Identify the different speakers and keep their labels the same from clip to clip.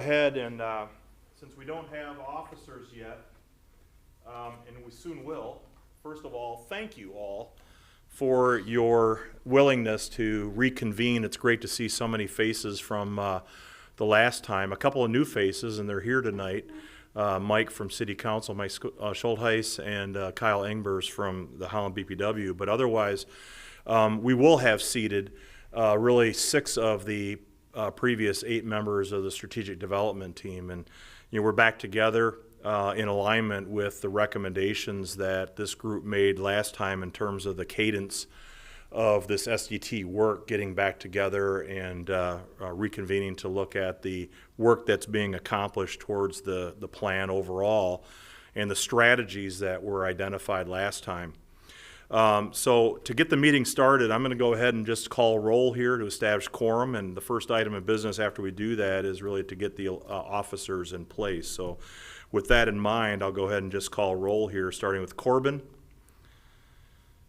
Speaker 1: Ahead and since we don't have officers yet, and we soon will, first of all, thank you all for your willingness to reconvene. It's great to see so many faces from the last time. A couple of new faces, and they're here tonight. Mike from City Council, Mike Schultheis, and Kyle Engbers from the Holland BPW. But otherwise, we will have seated really 6 of the previous 8 members of the strategic development team, and we're back together in alignment with the recommendations that this group made last time in terms of the cadence of this SDT work, getting back together and reconvening to look at the work that's being accomplished towards the plan overall and the strategies that were identified last time. So to get the meeting started, I'm going to go ahead and just call roll here to establish quorum, and the first item of business after we do that is really to get the officers in place. So with that in mind, I'll go ahead and just call roll here, starting with Corbin,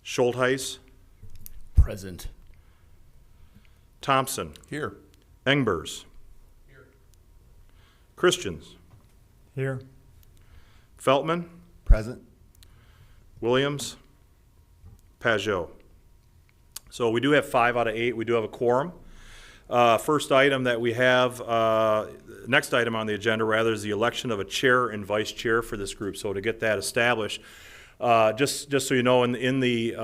Speaker 1: Schultheis,
Speaker 2: Present.
Speaker 1: Thompson,
Speaker 2: Here.
Speaker 1: Engbers,
Speaker 2: Here.
Speaker 1: Christians,
Speaker 3: Here.
Speaker 1: Feltman,
Speaker 4: Present.
Speaker 1: Williams, Pajot. So we do have 5 out of 8. We do have a quorum. First item that we have, next item on the agenda rather, is the election of a chair and vice chair for this group. So to get that established, just so you know, in the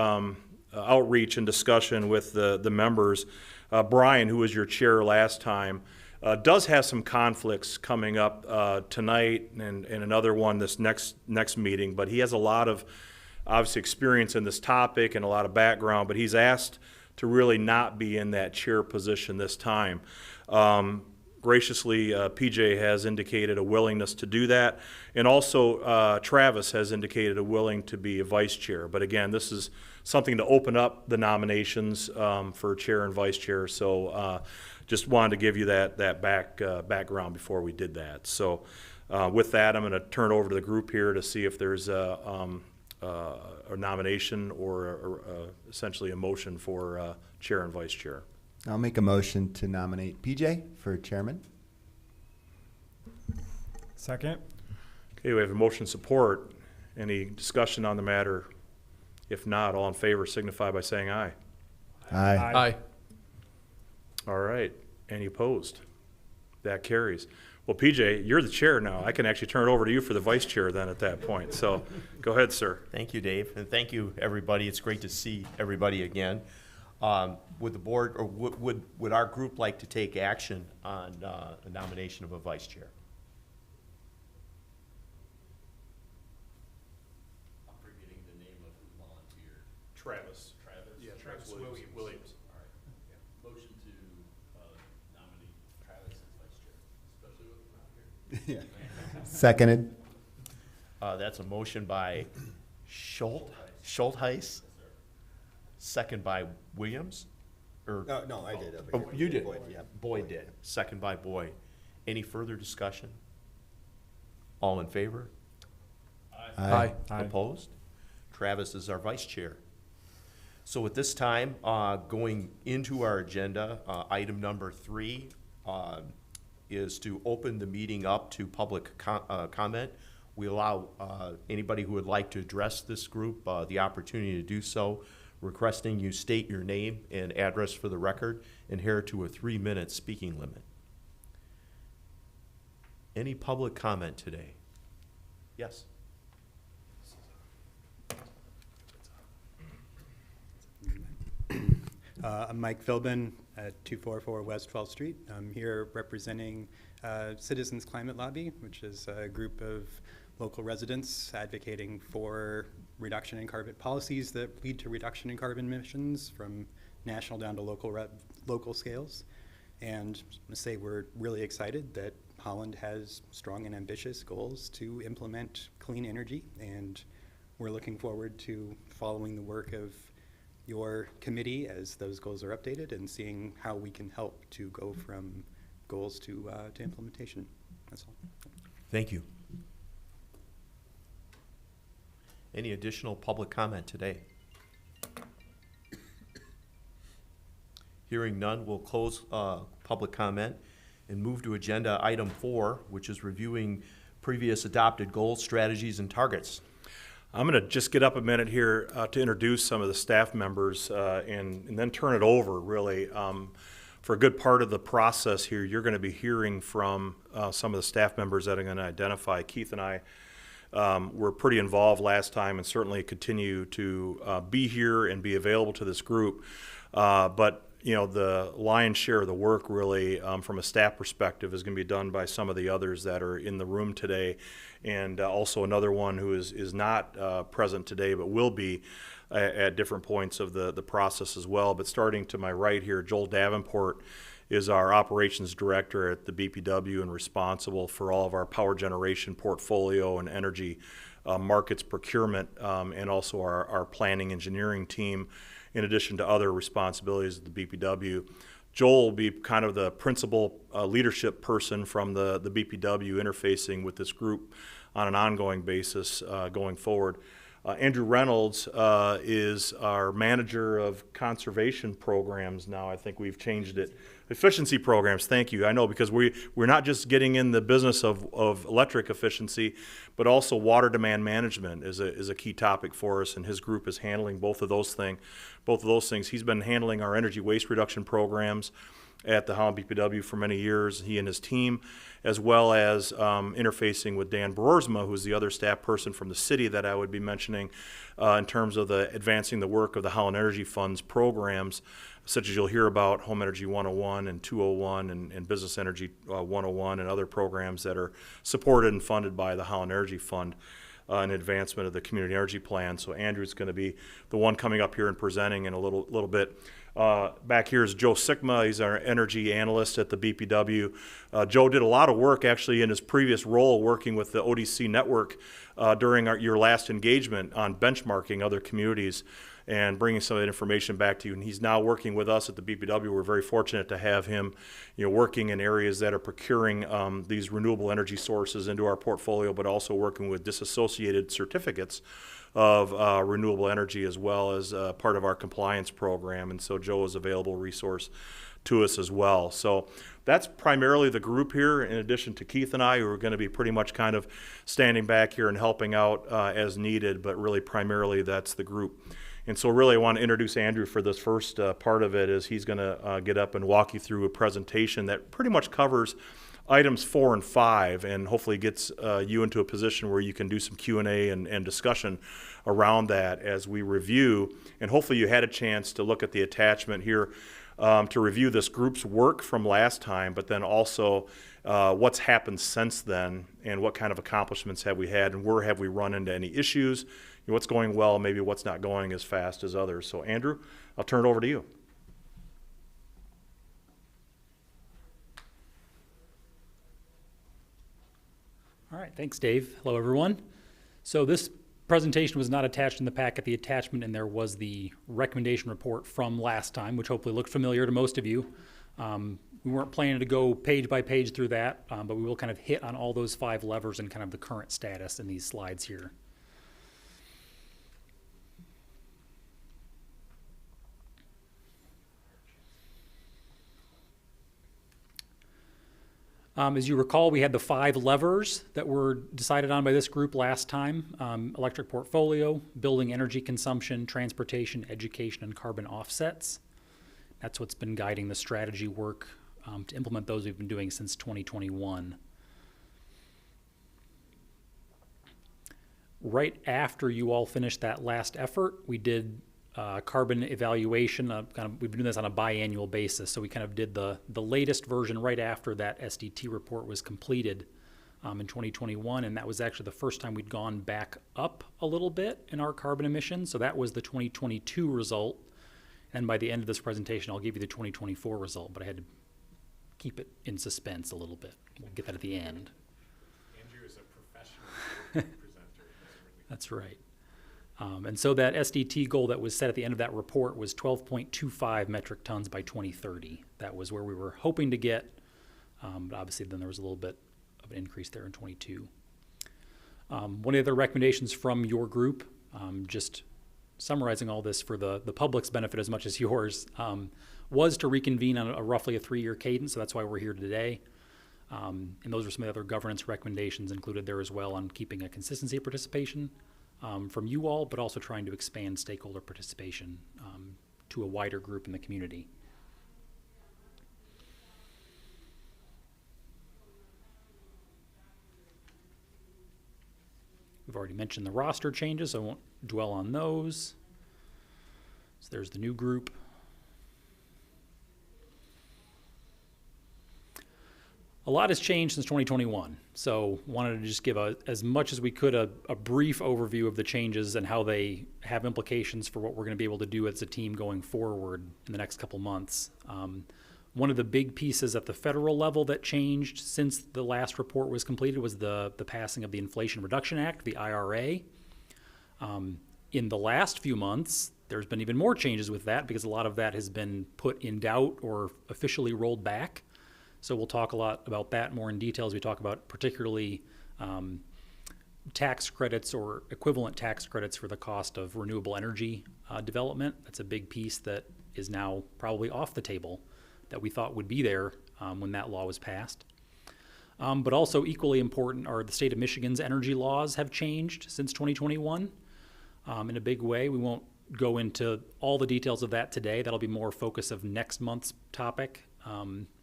Speaker 1: outreach and discussion with the members, Brian, who was your chair last time, does have some conflicts coming up tonight and another one this next meeting, but he has a lot of obviously experience in this topic and a lot of background, but he's asked to really not be in that chair position this time. Graciously, PJ has indicated a willingness to do that, and also Travis has indicated a willing to be a vice chair. But again, this is something to open up the nominations for chair and vice chair, so just wanted to give you that background before we did that. So with that, I'm going to turn it over to the group here to see if there's a nomination or essentially a motion for chair and vice chair.
Speaker 4: I'll make a motion to nominate PJ for chairman.
Speaker 3: Second.
Speaker 1: Okay, we have a motion support. Any discussion on the matter? If not, all in favor signify by saying aye.
Speaker 4: Aye.
Speaker 2: Aye.
Speaker 1: All right. Any opposed? That carries. Well, PJ, you're the chair now. I can actually turn it over to you for the vice chair then at that point. So go ahead, sir.
Speaker 2: Thank you, Dave, and thank you, everybody. It's great to see everybody again. Would the board, or would our group like to take action on a nomination of a vice chair? I'm forgetting the name of who volunteered.
Speaker 1: Travis. Yeah, Travis Williams.
Speaker 2: All right. Yeah. Motion to nominate Travis as vice chair, especially with him out here.
Speaker 4: Seconded.
Speaker 2: That's a motion by Schultheis, second by Williams, or?
Speaker 4: No, I did.
Speaker 2: Oh, you did? Yeah, Boyd did. Second by Boyd. Any further discussion? All in favor?
Speaker 4: Aye.
Speaker 2: Opposed? Travis is our vice chair. So at this time, going into our agenda, item number 3 is to open the meeting up to public comment. We allow anybody who would like to address this group the opportunity to do so, requesting you state your name and address for the record, and adhere to a 3-minute speaking limit. Any public comment today? Yes.
Speaker 5: I'm Mike Philbin at 244 West 12th Street. I'm here representing Citizens Climate Lobby, which is a group of local residents advocating for reduction in carbon policies that lead to reduction in carbon emissions from national down to local scales. And I must say we're really excited that Holland has strong and ambitious goals to implement clean energy, and we're looking forward to following the work of your committee as those goals are updated and seeing how we can help to go from goals to implementation. That's all.
Speaker 2: Thank you. Any additional public comment today? Hearing none, we'll close public comment. and move to agenda item 4, which is reviewing previous adopted goals, strategies, and targets.
Speaker 1: I'm going to just get up a minute here to introduce some of the staff members and then turn it over, really. For a good part of the process here, you're going to be hearing from some of the staff members that are going to identify. Keith and I were pretty involved last time and certainly continue to be here and be available to this group. But you know, the lion's share of the work really from a staff perspective is going to be done by some of the others that are in the room today, and also another one who is not present today but will be at different points of the process as well. But starting to my right here, Joel Davenport is our operations director at the BPW and responsible for all of our power generation portfolio and energy markets procurement, and also our planning engineering team, in addition to other responsibilities at the BPW. Joel will be kind of the principal leadership person from the BPW interfacing with this group on an ongoing basis going forward. Andrew Reynolds is our manager of conservation programs now. I think we've changed it. Efficiency programs, thank you. I know, because we're not just getting in the business of electric efficiency, but also water demand management is a key topic for us, and his group is handling both of those things. He's been handling our energy waste reduction programs at the Holland BPW for many years, he and his team, as well as interfacing with Dan Broersma, who's the other staff person from the city that I would be mentioning in terms of advancing the work of the Holland Energy Fund's programs, such as you'll hear about Home Energy 101 and 201 and Business Energy 101 and other programs that are supported and funded by the Holland Energy Fund in advancement of the community energy plan. So Andrew's going to be the one coming up here and presenting in a little bit. Back here is Joe Sikma. He's our energy analyst at the BPW. Joe did a lot of work actually in his previous role working with the ODC network during your last engagement on benchmarking other communities and bringing some of that information back to you. And he's now working with us at the BPW. We're very fortunate to have him, working in areas that are procuring these renewable energy sources into our portfolio, but also working with disassociated certificates of renewable energy as well as part of our compliance program. And so Joe is a available resource to us as well. So that's primarily the group here, in addition to Keith and I, who are going to be pretty much kind of standing back here and helping out as needed, but really primarily that's the group. And so really I want to introduce Andrew for this first part of it, as he's going to get up and walk you through a presentation that pretty much covers items 4 and 5, and hopefully gets you into a position where you can do some Q&A and discussion around that as we review. And hopefully you had a chance to look at the attachment here to review this group's work from last time, but then also what's happened since then and what kind of accomplishments have we had and where have we run into any issues, what's going well, maybe what's not going as fast as others. So Andrew, I'll turn it over to you.
Speaker 6: All right, thanks, Dave. Hello, everyone. So this presentation was not attached in the packet. The attachment in there was the recommendation report from last time, which hopefully looked familiar to most of you. We weren't planning to go page by page through that, but we will kind of hit on all those 5 levers and kind of the current status in these slides here. As you recall, we had the 5 levers that were decided on by this group last time: electric portfolio, building energy consumption, transportation, education, and carbon offsets. That's what's been guiding the strategy work to implement those we've been doing since 2021. Right after you all finished that last effort, we did carbon evaluation. We've been doing this on a biannual basis, so we kind of did the latest version right after that SDT report was completed in 2021, and that was actually the first time we'd gone back up a little bit in our carbon emissions. So that was the 2022 result, and by the end of this presentation, I'll give you the 2024 result, but I had to keep it in suspense a little bit. We'll get that at the end.
Speaker 1: Andrew is a professional presenter.
Speaker 6: That's right. And so that SDT goal that was set at the end of that report was 12.25 metric tons by 2030. That was where we were hoping to get, but obviously then there was a little bit of an increase there in 22. One of the other recommendations from your group, just summarizing all this for the public's benefit as much as yours, was to reconvene on roughly a 3-year cadence, so that's why we're here today. And those are some of the other governance recommendations included there as well on keeping a consistency of participation from you all, but also trying to expand stakeholder participation to a wider group in the community. We've already mentioned the roster changes, so I won't dwell on those. So there's the new group. A lot has changed since 2021, so wanted to just give as much as we could a brief overview of the changes and how they have implications for what we're going to be able to do as a team going forward in the next couple months. One of the big pieces at the federal level that changed since the last report was completed was the passing of the Inflation Reduction Act, the IRA. In the last few months, there's been even more changes with that because a lot of that has been put in doubt or officially rolled back. So we'll talk a lot about that more in detail as we talk about particularly tax credits or equivalent tax credits for the cost of renewable energy development. That's a big piece that is now probably off the table that we thought would be there when that law was passed. But also equally important are the state of Michigan's energy laws have changed since 2021 in a big way. We won't go into all the details of that today. That'll be more focus of next month's topic,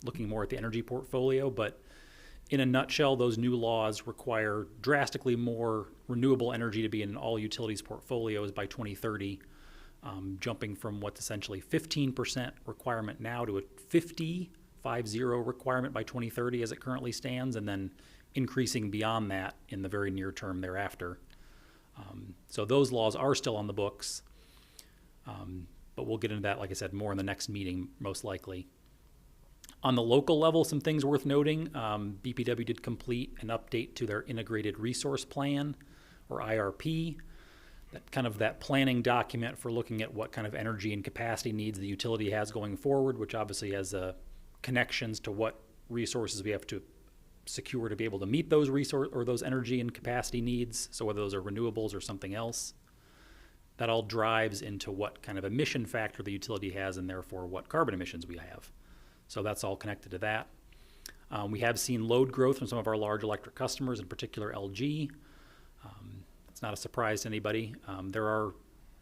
Speaker 6: looking more at the energy portfolio. But in a nutshell, those new laws require drastically more renewable energy to be in all utilities portfolios by 2030, jumping from what's essentially 15% requirement now to a 50 requirement by 2030 as it currently stands, and then increasing beyond that in the very near term thereafter. So those laws are still on the books, but we'll get into that, like I said, more in the next meeting, most likely. On the local level, some things worth noting. BPW did complete an update to their Integrated Resource Plan, or IRP. That planning document for looking at what kind of energy and capacity needs the utility has going forward, which obviously has connections to what resources we have to secure to be able to meet those those energy and capacity needs. So whether those are renewables or something else, that all drives into what kind of emission factor the utility has and therefore what carbon emissions we have. So that's all connected to that. We have seen load growth from some of our large electric customers, in particular LG. It's not a surprise to anybody. There are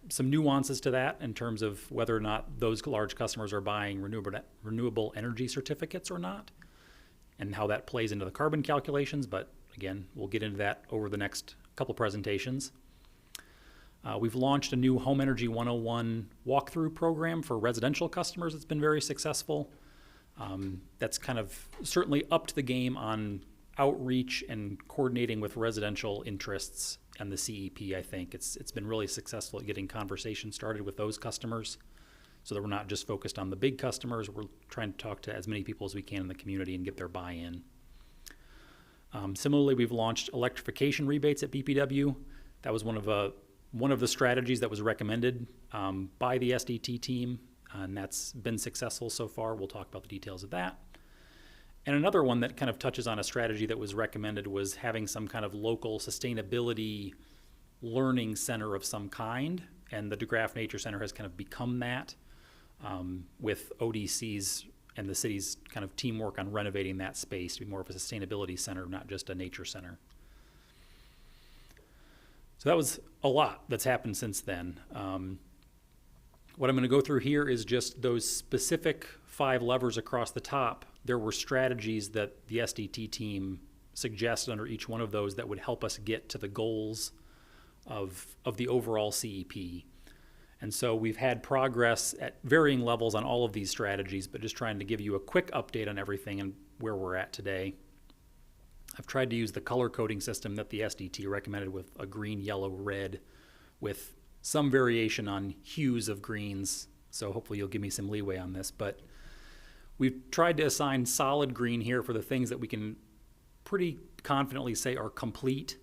Speaker 6: some nuances to that in terms of whether or not those large customers are buying renewable energy certificates or not, and how that plays into the carbon calculations. But again, we'll get into that over the next couple presentations. We've launched a new Home Energy 101 walkthrough program for residential customers. It's been very successful. That's kind of certainly upped the game on outreach and coordinating with residential interests and the CEP. I think it's been really successful at getting conversations started with those customers, so that we're not just focused on the big customers. We're trying to talk to as many people as we can in the community and get their buy-in. Similarly, we've launched electrification rebates at BPW. That was one of the strategies that was recommended by the SDT team, and that's been successful so far. We'll talk about the details of that. And another one that kind of touches on a strategy that was recommended was having some kind of local sustainability learning center of some kind, and the DeGraff Nature Center has kind of become that, with ODC's and the city's kind of teamwork on renovating that space to be more of a sustainability center, not just a nature center. So that was a lot that's happened since then. What I'm going to go through here is just those specific 5 levers across the top. There were strategies that the SDT team suggested under each one of those that would help us get to the goals of the overall CEP. And so we've had progress at varying levels on all of these strategies, but just trying to give you a quick update on everything and where we're at today. I've tried to use the color coding system that the SDT recommended with a green, yellow, red, with some variation on hues of greens. So hopefully you'll give me some leeway on this. But we've tried to assign solid green here for the things that we can pretty confidently say are complete.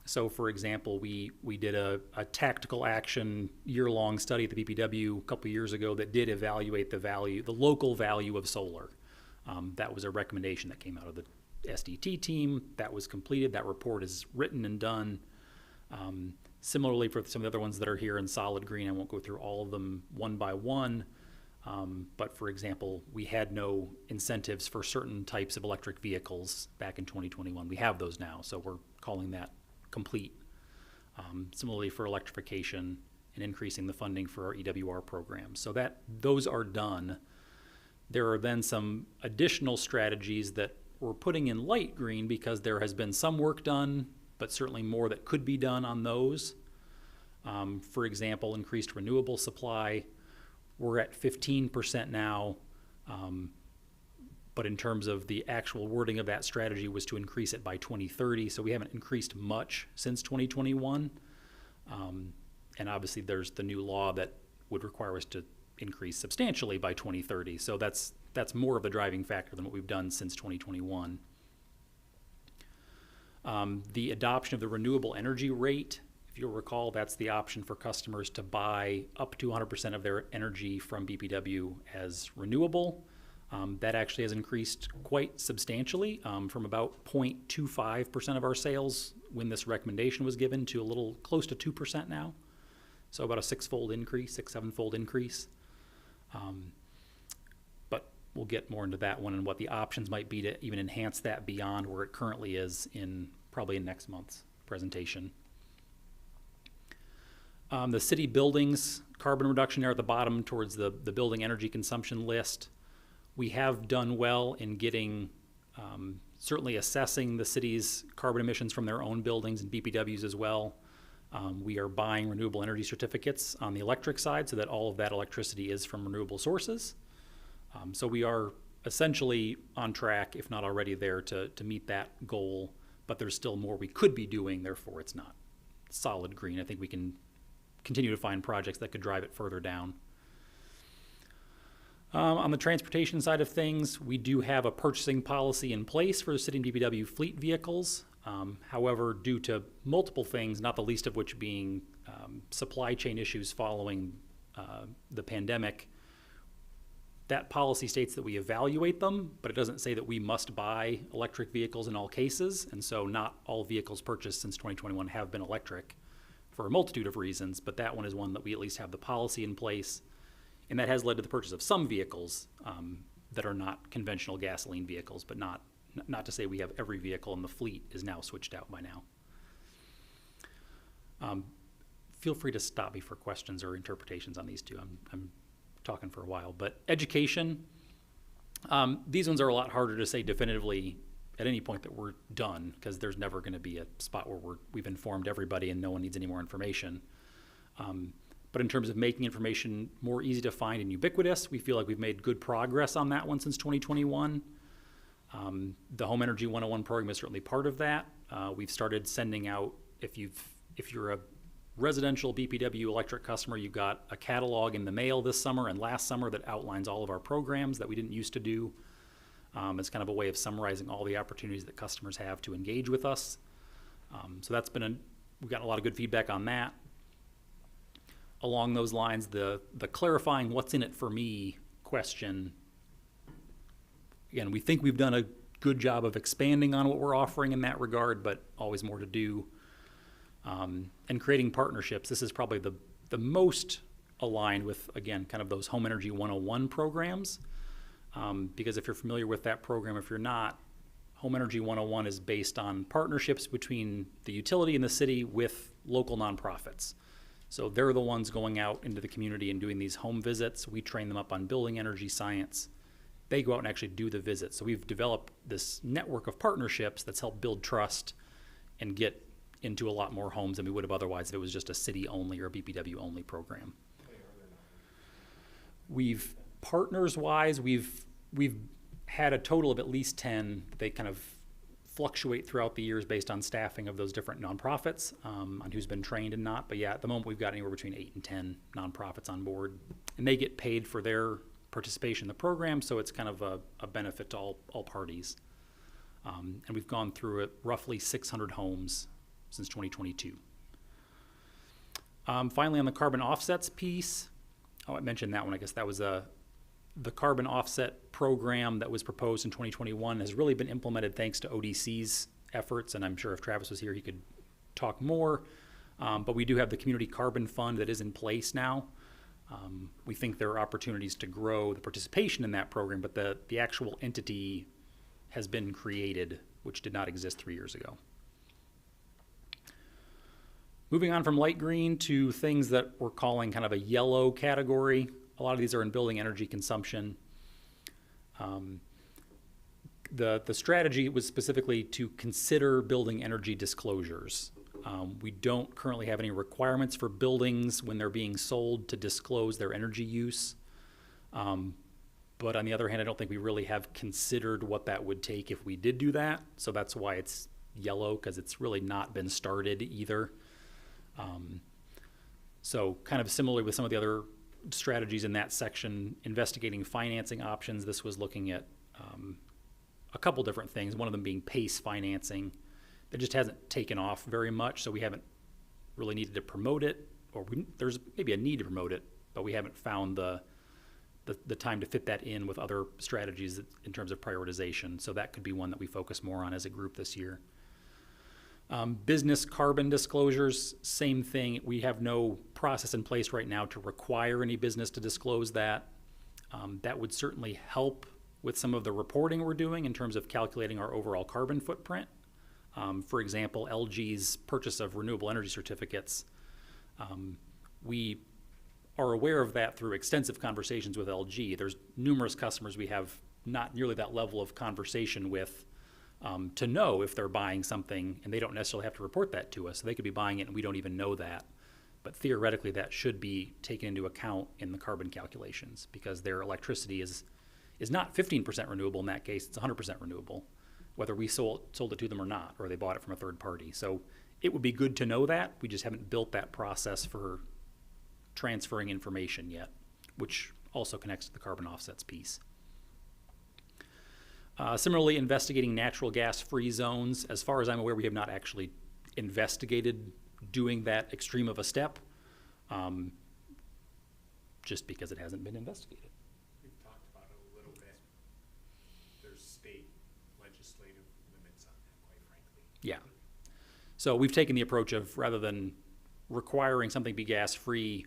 Speaker 6: So for example, we did a tactical action year-long study at the BPW a couple years ago that did evaluate the local value of solar. That was a recommendation that came out of the SDT team. That was completed. That report is written and done. Similarly, for some of the other ones that are here in solid green, I won't go through all of them one by one. But for example, we had no incentives for certain types of electric vehicles back in 2021. We have those now, so we're calling that complete. Similarly for electrification and increasing the funding for our EWR programs. So those are done. There are then some additional strategies that we're putting in light green because there has been some work done, but certainly more that could be done on those. For example, increased renewable supply. We're at 15% now, but in terms of the actual wording of that strategy was to increase it by 2030, so we haven't increased much since 2021. And obviously there's the new law that would require us to increase substantially by 2030, so that's more of a driving factor than what we've done since 2021. The adoption of the renewable energy rate, if you'll recall, that's the option for customers to buy up to 100% of their energy from BPW as renewable. That actually has increased quite substantially from about 0.25% of our sales when this recommendation was given to a little close to 2% now. So about a six-7-fold increase. But we'll get more into that one and what the options might be to even enhance that beyond where it currently is probably in next month's presentation. The city buildings carbon reduction there at the bottom towards the building energy consumption list. We have done well in getting, certainly assessing the city's carbon emissions from their own buildings and BPWs as well. We are buying renewable energy certificates on the electric side so that all of that electricity is from renewable sources. So we are essentially on track, if not already there, to meet that goal, but there's still more we could be doing, therefore it's not solid green. I think we can continue to find projects that could drive it further down. On the transportation side of things, we do have a purchasing policy in place for the city and DPW fleet vehicles. However, due to multiple things, not the least of which being supply chain issues following the pandemic, that policy states that we evaluate them, but it doesn't say that we must buy electric vehicles in all cases. And so not all vehicles purchased since 2021 have been electric for a multitude of reasons, but that one is one that we at least have the policy in place. And that has led to the purchase of some vehicles that are not conventional gasoline vehicles, but not to say we have every vehicle in the fleet is now switched out by now. Feel free to stop me for questions or interpretations on these two. I'm talking for a while, but education, these ones are a lot harder to say definitively at any point that we're done, because there's never going to be a spot where we've informed everybody and no one needs any more information. But in terms of making information more easy to find and ubiquitous, we feel like we've made good progress on that one since 2021. The Home Energy 101 program is certainly part of that. We've started sending out, if you're a residential BPW electric customer, you got a catalog in the mail this summer and last summer that outlines all of our programs that we didn't used to do. It's kind of a way of summarizing all the opportunities that customers have to engage with us. So that's we've gotten a lot of good feedback on that. Along those lines, the clarifying what's in it for me question, again, we think we've done a good job of expanding on what we're offering in that regard, but always more to do. And creating partnerships. This is probably the most aligned with, again, kind of those Home Energy 101 programs. Because if you're familiar with that program, if you're not, Home Energy 101 is based on partnerships between the utility and the city with local nonprofits. So they're the ones going out into the community and doing these home visits. We train them up on building energy science. They go out and actually do the visits. So we've developed this network of partnerships that's helped build trust and get into a lot more homes than we would have otherwise if it was just a city-only or a BPW-only program. Partners-wise, we've had a total of at least 10. They kind of fluctuate throughout the years based on staffing of those different nonprofits, on who's been trained and not. But yeah, at the moment we've got anywhere between 8 and 10 nonprofits on board, and they get paid for their participation in the program, so it's kind of a benefit to all parties. And we've gone through roughly 600 homes since 2022. Finally, on the carbon offsets piece, I mentioned that one. I guess that was the carbon offset program that was proposed in 2021 has really been implemented thanks to ODC's efforts, and I'm sure if Travis was here, he could talk more. But we do have the Community Carbon Fund that is in place now. We think there are opportunities to grow the participation in that program, but the actual entity has been created, which did not exist 3 years ago. Moving on from light green to things that we're calling kind of a yellow category. A lot of these are in building energy consumption. The strategy was specifically to consider building energy disclosures. We don't currently have any requirements for buildings when they're being sold to disclose their energy use. But on the other hand, I don't think we really have considered what that would take if we did do that. So that's why it's yellow, because it's really not been started either. So kind of similarly with some of the other strategies in that section, investigating financing options, this was looking at a couple different things, one of them being PACE financing. It just hasn't taken off very much, so we haven't really needed to promote it, or there's maybe a need to promote it, but we haven't found the time to fit that in with other strategies in terms of prioritization. So that could be one that we focus more on as a group this year. Business carbon disclosures, same thing. We have no process in place right now to require any business to disclose that. That would certainly help with some of the reporting we're doing in terms of calculating our overall carbon footprint. For example, LG's purchase of renewable energy certificates. We are aware of that through extensive conversations with LG. There's numerous customers we have not nearly that level of conversation with to know if they're buying something, and they don't necessarily have to report that to us. So they could be buying it and we don't even know that. But theoretically, that should be taken into account in the carbon calculations, because their electricity is not 15% renewable in that case, it's 100% renewable, whether we sold it to them or not, or they bought it from a third party. So it would be good to know that. We just haven't built that process for transferring information yet, which also connects to the carbon offsets piece. Similarly, investigating natural gas-free zones. As far as I'm aware, we have not actually investigated doing that extreme of a step, just because it hasn't been investigated.
Speaker 7: We've talked about it a little bit. There's state legislative limits on that, quite frankly.
Speaker 6: Yeah. So we've taken the approach of, rather than requiring something be gas-free,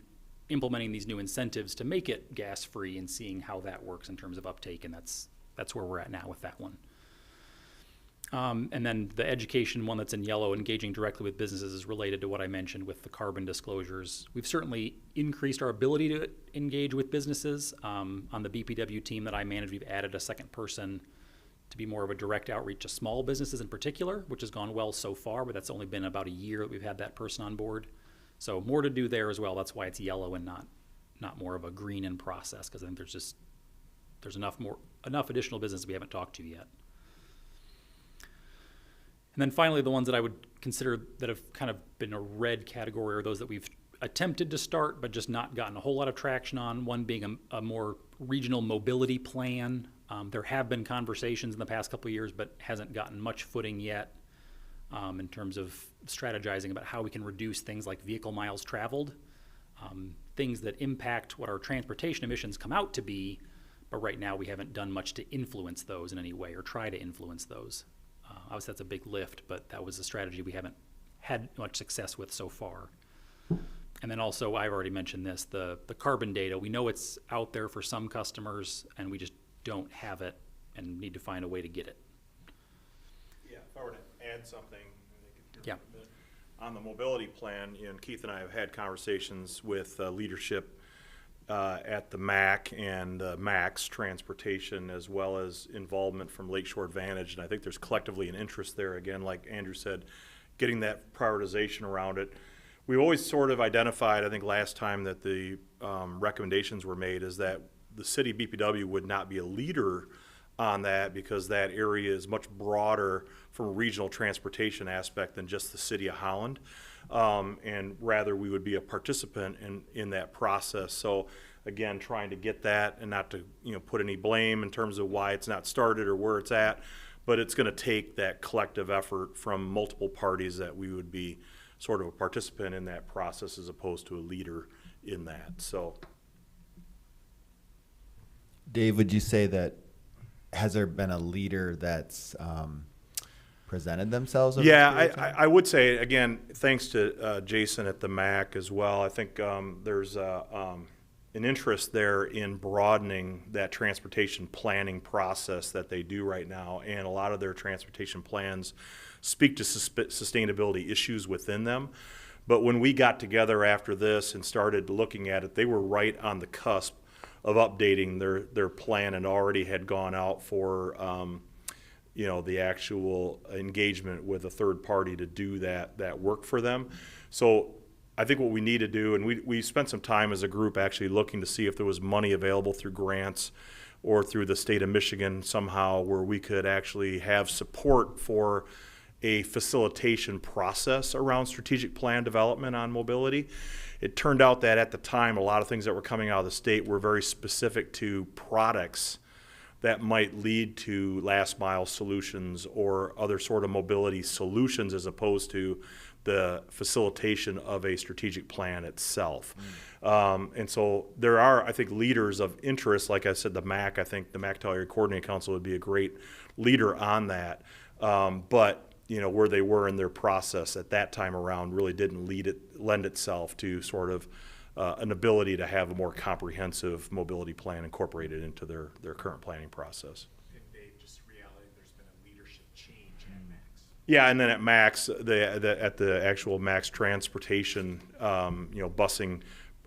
Speaker 6: implementing these new incentives to make it gas-free and seeing how that works in terms of uptake, and that's where we're at now with that one. And then the education one that's in yellow, engaging directly with businesses, is related to what I mentioned with the carbon disclosures. We've certainly increased our ability to engage with businesses. On the BPW team that I manage, we've added a second person to be more of a direct outreach to small businesses in particular, which has gone well so far, but that's only been about a year that we've had that person on board. So more to do there as well. That's why it's yellow and not more of a green in process, because I think there's enough additional business we haven't talked to yet. And then finally, the ones that I would consider that have kind of been a red category are those that we've attempted to start but just not gotten a whole lot of traction on, one being a more regional mobility plan. There have been conversations in the past couple of years, but hasn't gotten much footing yet in terms of strategizing about how we can reduce things like vehicle miles traveled, things that impact what our transportation emissions come out to be, but right now we haven't done much to influence those in any way or try to influence those. Obviously that's a big lift, but that was a strategy we haven't had much success with so far. And then also, I've already mentioned this, the carbon data. We know it's out there for some customers, and we just don't have it and need to find a way to get it.
Speaker 1: Yeah, if I were to add something,
Speaker 6: Yeah.
Speaker 1: on the mobility plan, and Keith and I have had conversations with leadership at the MAC and MAX Transportation, as well as involvement from Lakeshore Advantage, and I think there's collectively an interest there, again, like Andrew said, getting that prioritization around it. We always sort of identified, I think last time that the recommendations were made, is that the city BPW would not be a leader on that, because that area is much broader from a regional transportation aspect than just the city of Holland. And rather we would be a participant in that process. So again, trying to get that, and not to put any blame in terms of why it's not started or where it's at, but it's going to take that collective effort from multiple parties that we would be sort of a participant in that process as opposed to a leader in that. So,
Speaker 4: Dave, would you say that, has there been a leader that's presented themselves? over
Speaker 1: yeah,
Speaker 4: this period of time?
Speaker 1: I would say, again, thanks to Jason at the MAC as well. I think there's an interest there in broadening that transportation planning process that they do right now. And a lot of their transportation plans speak to sustainability issues within them. But when we got together after this and started looking at it, they were right on the cusp of updating their plan and already had gone out for the actual engagement with a third party to do that work for them. So I think what we need to do, and we spent some time as a group actually looking to see if there was money available through grants or through the state of Michigan somehow where we could actually have support for a facilitation process around strategic plan development on mobility. It turned out that at the time, a lot of things that were coming out of the state were very specific to products that might lead to last mile solutions or other sort of mobility solutions as opposed to the facilitation of a strategic plan itself. And so there are, I think, leaders of interest. Like I said, I think the MAC Area Coordinating Council would be a great leader on that. But where they were in their process at that time around really didn't lend itself to sort of an ability to have a more comprehensive mobility plan incorporated into their current planning process.
Speaker 7: And Dave, just reality, there's been a leadership change at Max.
Speaker 1: Yeah, and then at Max, at the actual Max Transportation, busing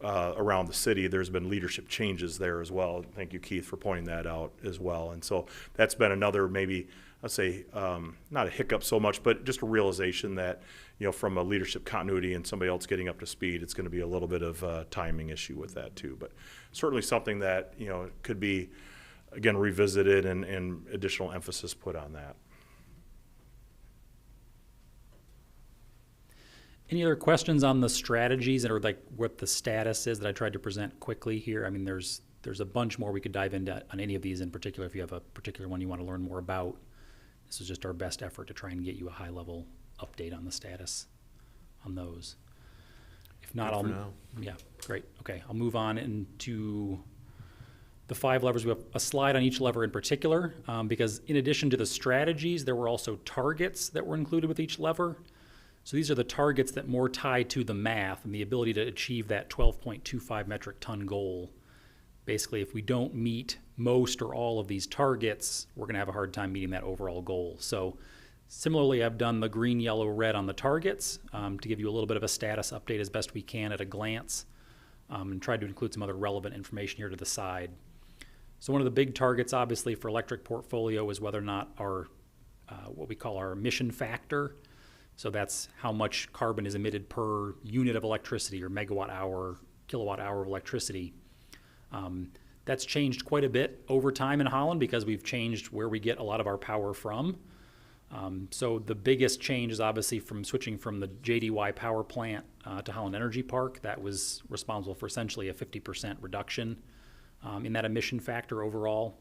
Speaker 1: around the city, there's been leadership changes there as well. Thank you, Keith, for pointing that out as well. And so that's been another maybe, I'd say, not a hiccup so much, but just a realization that, from a leadership continuity and somebody else getting up to speed, it's going to be a little bit of a timing issue with that too. But certainly something that, could be, again, revisited and additional emphasis put on that.
Speaker 6: Any other questions on the strategies or like what the status is that I tried to present quickly here? I mean, there's a bunch more we could dive into on any of these in particular if you have a particular one you want to learn more about. This is just our best effort to try and get you a high-level update on the status on those. If not,
Speaker 2: Good for now.
Speaker 6: Yeah, great. Okay, I'll move on into the 5 levers. We have a slide on each lever in particular because in addition to the strategies, there were also targets that were included with each lever. So these are the targets that more tie to the math and the ability to achieve that 12.25 metric ton goal. Basically, if we don't meet most or all of these targets, we're going to have a hard time meeting that overall goal. So similarly, I've done the green, yellow, red on the targets to give you a little bit of a status update as best we can at a glance and tried to include some other relevant information here to the side. So one of the big targets, obviously, for electric portfolio is whether or not our what we call our emission factor. So that's how much carbon is emitted per unit of electricity or megawatt hour, kilowatt hour of electricity. That's changed quite a bit over time in Holland because we've changed where we get a lot of our power from. So the biggest change is obviously from switching from the JDY power plant to Holland Energy Park. That was responsible for essentially a 50% reduction in that emission factor overall.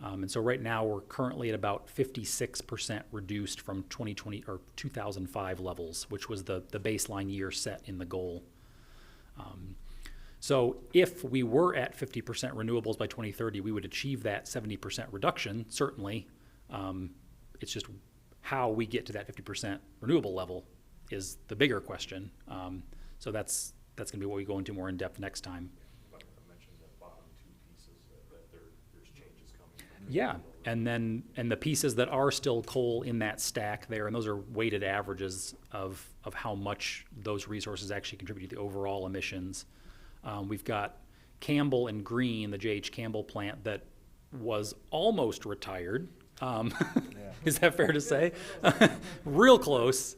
Speaker 6: And so right now we're currently at about 56% reduced from 2020 or 2005 levels, which was the baseline year set in the goal. So if we were at 50% renewables by 2030, we would achieve that 70% reduction, certainly. It's just how we get to that 50% renewable level is the bigger question. So that's going to be what we go into more in depth next time. Yeah, and the pieces that are still coal in that stack there, and those are weighted averages of how much those resources actually contribute to the overall emissions. We've got Campbell and Green, the J.H. Campbell plant that was almost retired. Is that fair to say? Real close.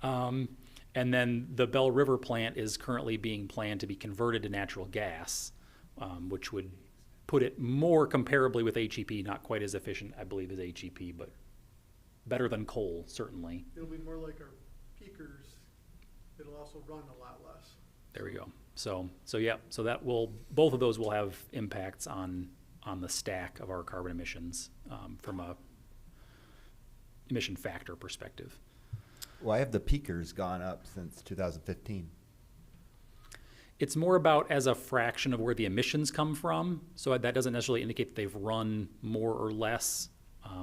Speaker 6: And then the Bell River plant is currently being planned to be converted to natural gas, which would put it more comparably with HEP, not quite as efficient, I believe, as HEP, but better than coal, certainly.
Speaker 8: It'll be more like our peakers. It'll also run a lot less.
Speaker 6: There we go. So yeah, so that will, both of those will have impacts on the stack of our carbon emissions from a emission factor perspective.
Speaker 4: Why have the peakers gone up since 2015?
Speaker 6: It's more about as a fraction of where the emissions come from. So that doesn't necessarily indicate that they've run more or less.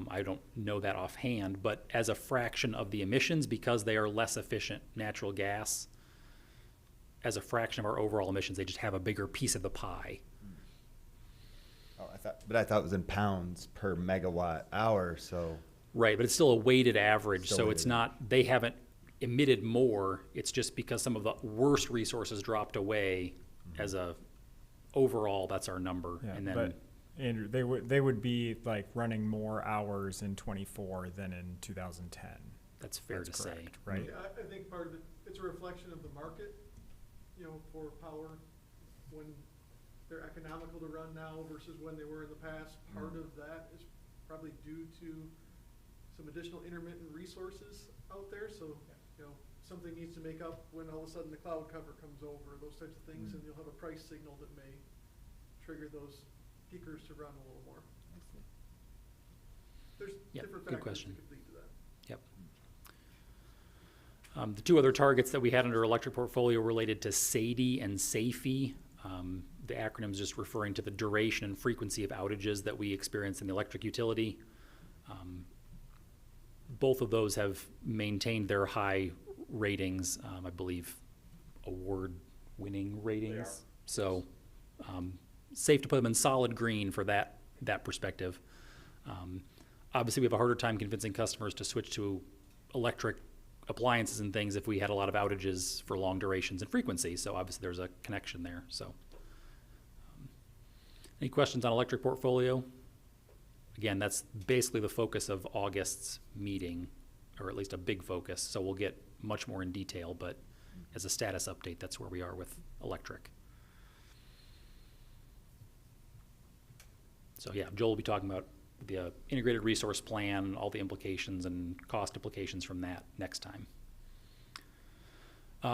Speaker 6: I don't know that offhand, but as a fraction of the emissions, because they are less efficient natural gas, as a fraction of our overall emissions. They just have a bigger piece of the pie.
Speaker 4: Oh, I thought it was in pounds per megawatt hour, so.
Speaker 6: Right, but it's still a weighted average,
Speaker 4: Still
Speaker 6: so it's
Speaker 4: weighted.
Speaker 6: not, they haven't emitted more. It's just because some of the worst resources dropped away as a, overall, that's our number.
Speaker 3: Yeah,
Speaker 6: And then,
Speaker 3: but Andrew, they would be like running more hours in 24 than in 2010.
Speaker 6: that's fair to
Speaker 3: That's
Speaker 6: say.
Speaker 3: correct, right?
Speaker 8: Yeah, I think part of it, it's a reflection of the market, for power, when they're economical to run now versus when they were in the past. Part of that is probably due to some additional intermittent resources out there, so, something needs to make up when all of a sudden the cloud cover comes over, those types of things, and you'll have a price signal that may trigger those peakers to run a little more. There's
Speaker 6: Yep,
Speaker 8: different
Speaker 6: good
Speaker 8: factors
Speaker 6: question.
Speaker 8: that could lead to that.
Speaker 6: Yep. The two other targets that we had under electric portfolio related to SAIDI and SAFE. The acronym is just referring to the duration and frequency of outages that we experience in the electric utility. Both of those have maintained their high ratings, I believe award-winning ratings. So safe to put them in solid green for that perspective. Obviously, we have a harder time convincing customers to switch to electric appliances and things if we had a lot of outages for long durations and frequency. So obviously, there's a connection there. So, any questions on electric portfolio? Again, that's basically the focus of August's meeting, or at least a big focus. So we'll get much more in detail, but as a status update, that's where we are with electric. So yeah, Joel will be talking about the integrated resource plan, all the implications and cost implications from that next time.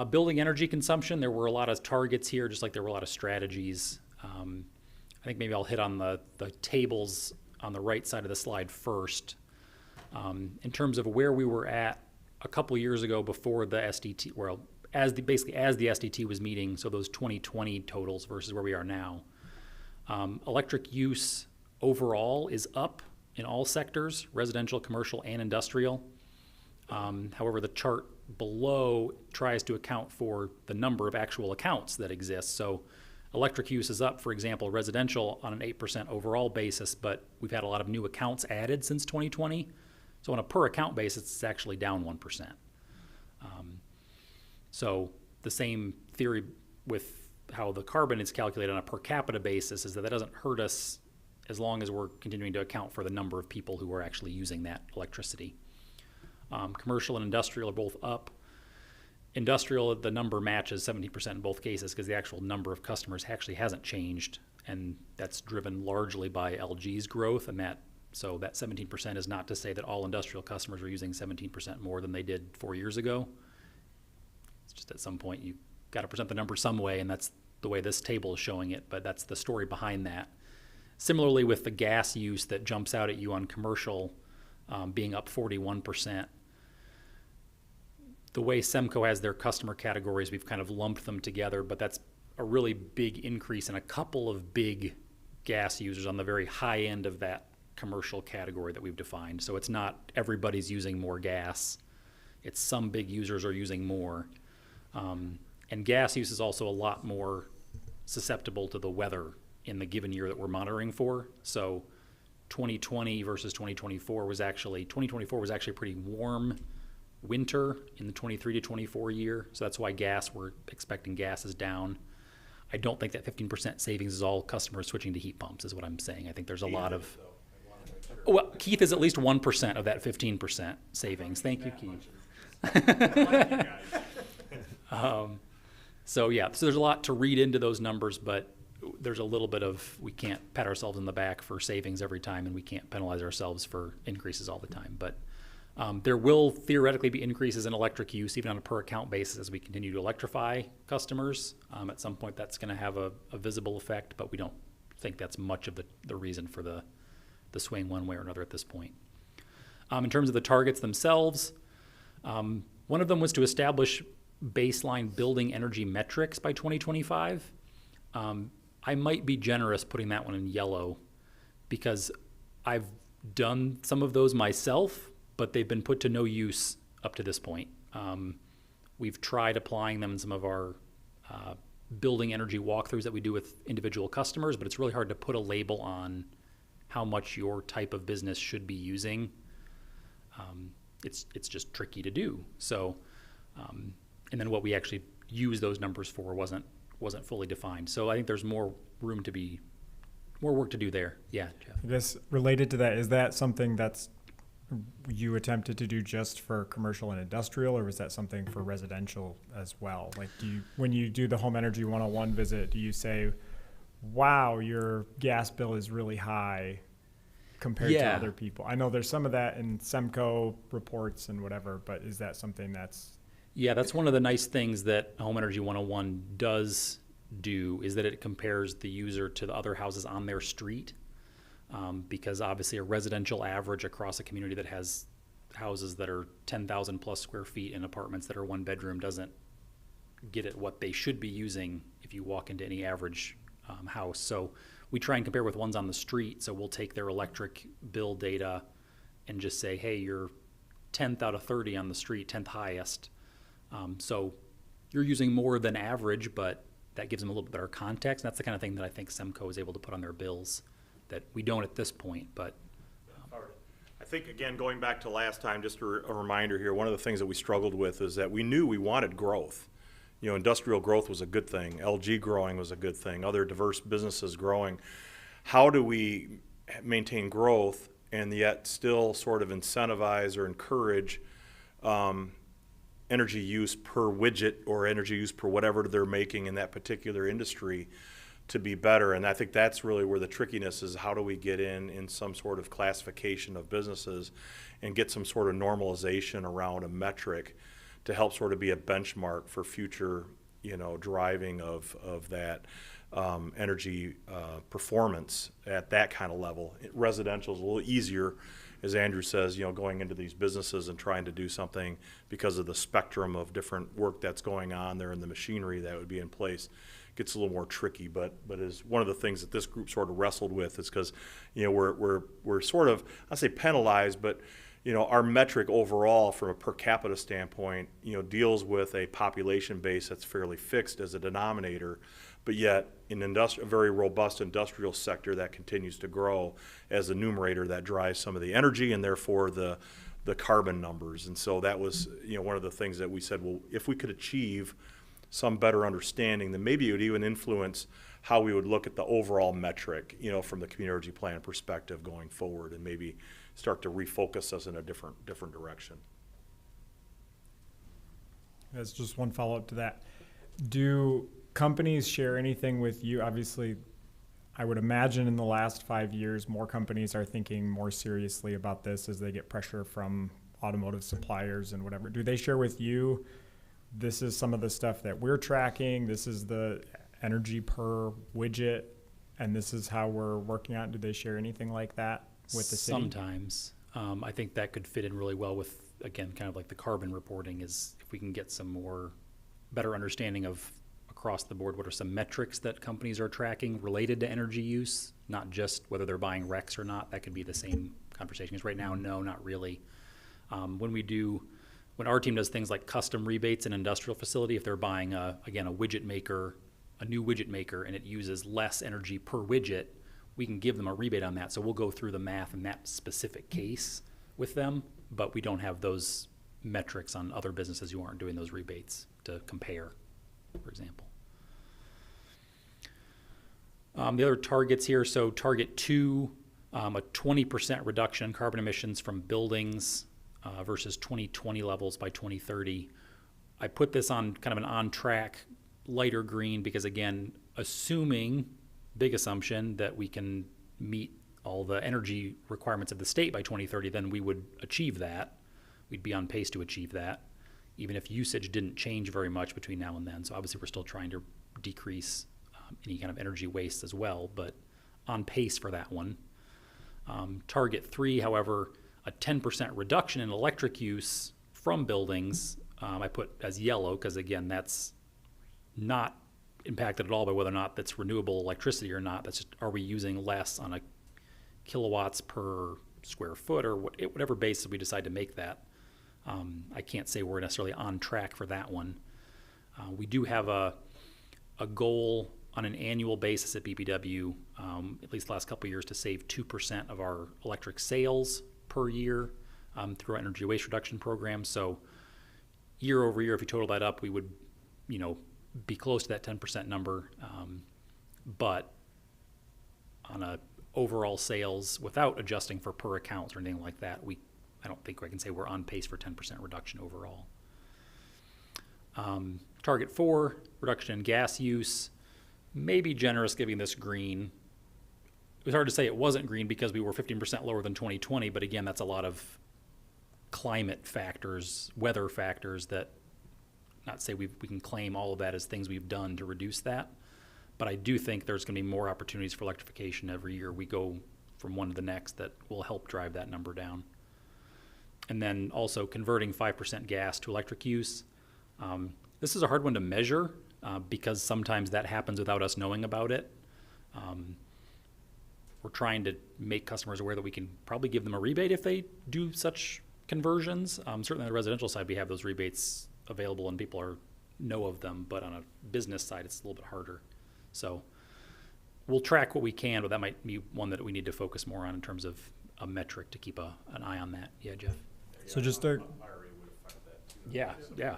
Speaker 6: Building energy consumption, there were a lot of targets here, just like there were a lot of strategies. I think maybe I'll hit on the tables on the right side of the slide first. In terms of where we were at a couple years ago before the SDT, well, basically as the SDT was meeting, so those 2020 totals versus where we are now. Electric use overall is up in all sectors, residential, commercial, and industrial. However, the chart below tries to account for the number of actual accounts that exist. So electric use is up, for example, residential on an 8% overall basis, but we've had a lot of new accounts added since 2020. So on a per account basis, it's actually down 1%. So the same theory with how the carbon is calculated on a per capita basis is that doesn't hurt us as long as we're continuing to account for the number of people who are actually using that electricity. Commercial and industrial are both up. Industrial, the number matches 70% in both cases because the actual number of customers actually hasn't changed, and that's driven largely by LG's growth, and so that 17% is not to say that all industrial customers are using 17% more than they did 4 years ago. It's just at some point you got to present the number some way, and that's the way this table is showing it, but that's the story behind that. Similarly with the gas use that jumps out at you on commercial being up 41%. The way SEMCO has their customer categories, we've kind of lumped them together, but that's a really big increase in a couple of big gas users on the very high end of that commercial category that we've defined. So it's not everybody's using more gas. It's some big users are using more. And gas use is also a lot more susceptible to the weather in the given year that we're monitoring for. So 2020 versus 2024 was actually a pretty warm winter in the 23 to 24 year. So that's why we're expecting gas is down. I don't think that 15% savings is all customers switching to heat pumps is what I'm saying. I think there's a lot of, well, Keith is at least 1% of that 15% savings. Thank you, Keith. So there's a lot to read into those numbers, but there's a little bit of, we can't pat ourselves in the back for savings every time, and we can't penalize ourselves for increases all the time. But there will theoretically be increases in electric use, even on a per account basis, as we continue to electrify customers. At some point, that's going to have a visible effect, but we don't think that's much of the reason for the swing one way or another at this point. In terms of the targets themselves, one of them was to establish baseline building energy metrics by 2025. I might be generous putting that one in yellow because I've done some of those myself, but they've been put to no use up to this point. We've tried applying them in some of our building energy walkthroughs that we do with individual customers, but it's really hard to put a label on how much your type of business should be using. It's just tricky to do. So, and then what we actually use those numbers for wasn't fully defined. So I think there's more work to do there. Yeah, Jeff.
Speaker 3: I guess related to that, is that something that's you attempted to do just for commercial and industrial, or was that something for residential as well? Like, when you do the Home Energy 101 visit, do you say, wow, your gas bill is really high compared to
Speaker 6: Yeah.
Speaker 3: other people? I know there's some of that in SEMCO reports and whatever, but is that something that's...
Speaker 6: Yeah, that's one of the nice things that Home Energy 101 does do, is that it compares the user to the other houses on their street. Because obviously a residential average across a community that has houses that are 10,000 plus square feet and apartments that are one bedroom doesn't get at what they should be using if you walk into any average house. So we try and compare with ones on the street. So we'll take their electric bill data and just say, hey, you're 10th out of 30 on the street, 10th highest. So you're using more than average, but that gives them a little bit better context. And that's the kind of thing that I think SEMCO is able to put on their bills that we don't at this point, but.
Speaker 1: I think, again, going back to last time, just a reminder here, one of the things that we struggled with is that we knew we wanted growth. You know, industrial growth was a good thing. LG growing was a good thing. Other diverse businesses growing. How do we maintain growth and yet still sort of incentivize or encourage energy use per widget or energy use per whatever they're making in that particular industry to be better? And I think that's really where the trickiness is. How do we get in some sort of classification of businesses and get some sort of normalization around a metric to help sort of be a benchmark for future, driving of that energy performance at that kind of level. Residential is a little easier, as Andrew says, going into these businesses and trying to do something because of the spectrum of different work that's going on there and the machinery that would be in place. Gets a little more tricky, but is one of the things that this group sort of wrestled with, is because we're sort of, I say penalized, but our metric overall from a per capita standpoint deals with a population base that's fairly fixed as a denominator, but yet in a very robust industrial sector that continues to grow as a numerator that drives some of the energy and therefore the carbon numbers. And so that was one of the things that we said, well, if we could achieve some better understanding, then maybe it would even influence how we would look at the overall metric, from the community energy plan perspective going forward, and maybe start to refocus us in a different direction.
Speaker 3: That's just one follow-up to that. Do companies share anything with you? Obviously, I would imagine in the last 5 years, more companies are thinking more seriously about this as they get pressure from automotive suppliers and whatever. Do they share with you, this is some of the stuff that we're tracking, this is the energy per widget, and this is how we're working on it? Do they share anything like that with the city?
Speaker 6: Sometimes. I think that could fit in really well with, again, kind of like the carbon reporting, is if we can get some better understanding of across the board what are some metrics that companies are tracking related to energy use, not just whether they're buying RECs or not. That could be the same conversation. Because right now, no, not really. When our team does things like custom rebates in an industrial facility, if they're buying a widget maker, a new widget maker, and it uses less energy per widget, we can give them a rebate on that. So we'll go through the math in that specific case with them, but we don't have those metrics on other businesses who aren't doing those rebates to compare, for example. The other targets here, so target 2, a 20% reduction in carbon emissions from buildings versus 2020 levels by 2030. I put this on kind of an on-track lighter green because, again, big assumption that we can meet all the energy requirements of the state by 2030, then we would achieve that. We'd be on pace to achieve that, even if usage didn't change very much between now and then. So obviously we're still trying to decrease any kind of energy waste as well, but on pace for that one. Target 3, however, a 10% reduction in electric use from buildings, I put as yellow because, again, that's not impacted at all by whether or not that's renewable electricity or not. That's just, are we using less on a kilowatts per square foot or whatever basis we decide to make that. I can't say we're necessarily on track for that one. We do have a a goal on an annual basis at BBW, at least the last couple of years, to save 2% of our electric sales per year through our energy waste reduction program. So year over year, if you total that up, we would, be close to that 10% number. But on a overall sales, without adjusting for per accounts or anything like that, I don't think I can say we're on pace for 10% reduction overall. Target 4, reduction in gas use. Maybe generous giving this green. It was hard to say it wasn't green because we were 15% lower than 2020, but again, that's a lot of climate factors, weather factors that, not to say we can claim all of that as things we've done to reduce that, but I do think there's going to be more opportunities for electrification every year we go from one to the next that will help drive that number down. And then also converting 5% gas to electric use. This is a hard one to measure because sometimes that happens without us knowing about it. We're trying to make customers aware that we can probably give them a rebate if they do such conversions. Certainly on the residential side, we have those rebates available and people know of them, but on a business side, it's a little bit harder. So we'll track what we can, but that might be one that we need to focus more on in terms of a metric to keep an eye on that. Yeah, Jeff?
Speaker 3: So just a,
Speaker 6: Yeah,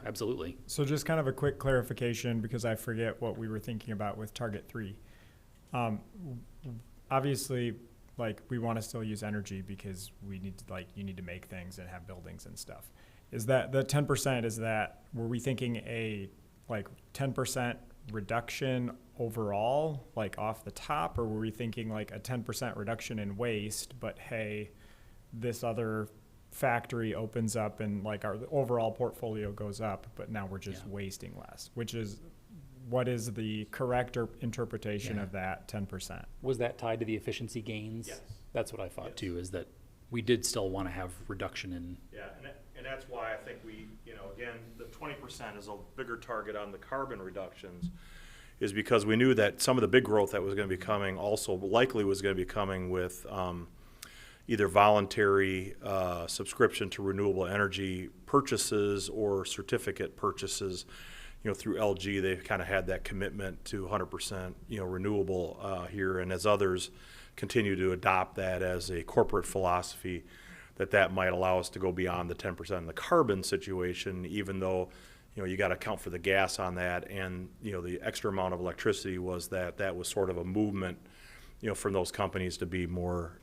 Speaker 6: absolutely.
Speaker 3: so just kind of a quick clarification, because I forget what we were thinking about with target 3. Obviously, like, we want to still use energy because we need to, like, you need to make things and have buildings and stuff. Is that the 10%, were we thinking a like 10% reduction overall, like off the top, or were we thinking like a 10% reduction in waste, but hey, this other factory opens up and like our overall portfolio goes up, but now we're just wasting less, what is the correct interpretation of that 10%?
Speaker 6: Was that tied to the efficiency gains?
Speaker 1: Yes.
Speaker 6: That's what I thought too, is that we did still want to have reduction in.
Speaker 1: Yeah, and that's why I think we, again, the 20% is a bigger target on the carbon reductions, is because we knew that some of the big growth that was going to be coming also likely was going to be coming with either voluntary subscription to renewable energy purchases or certificate purchases. Through LG, they've kind of had that commitment to 100%, renewable here, and as others continue to adopt that as a corporate philosophy, that might allow us to go beyond the 10% in the carbon situation, even though, you got to account for the gas on that, and, the extra amount of electricity was that was sort of a movement, from those companies to be more,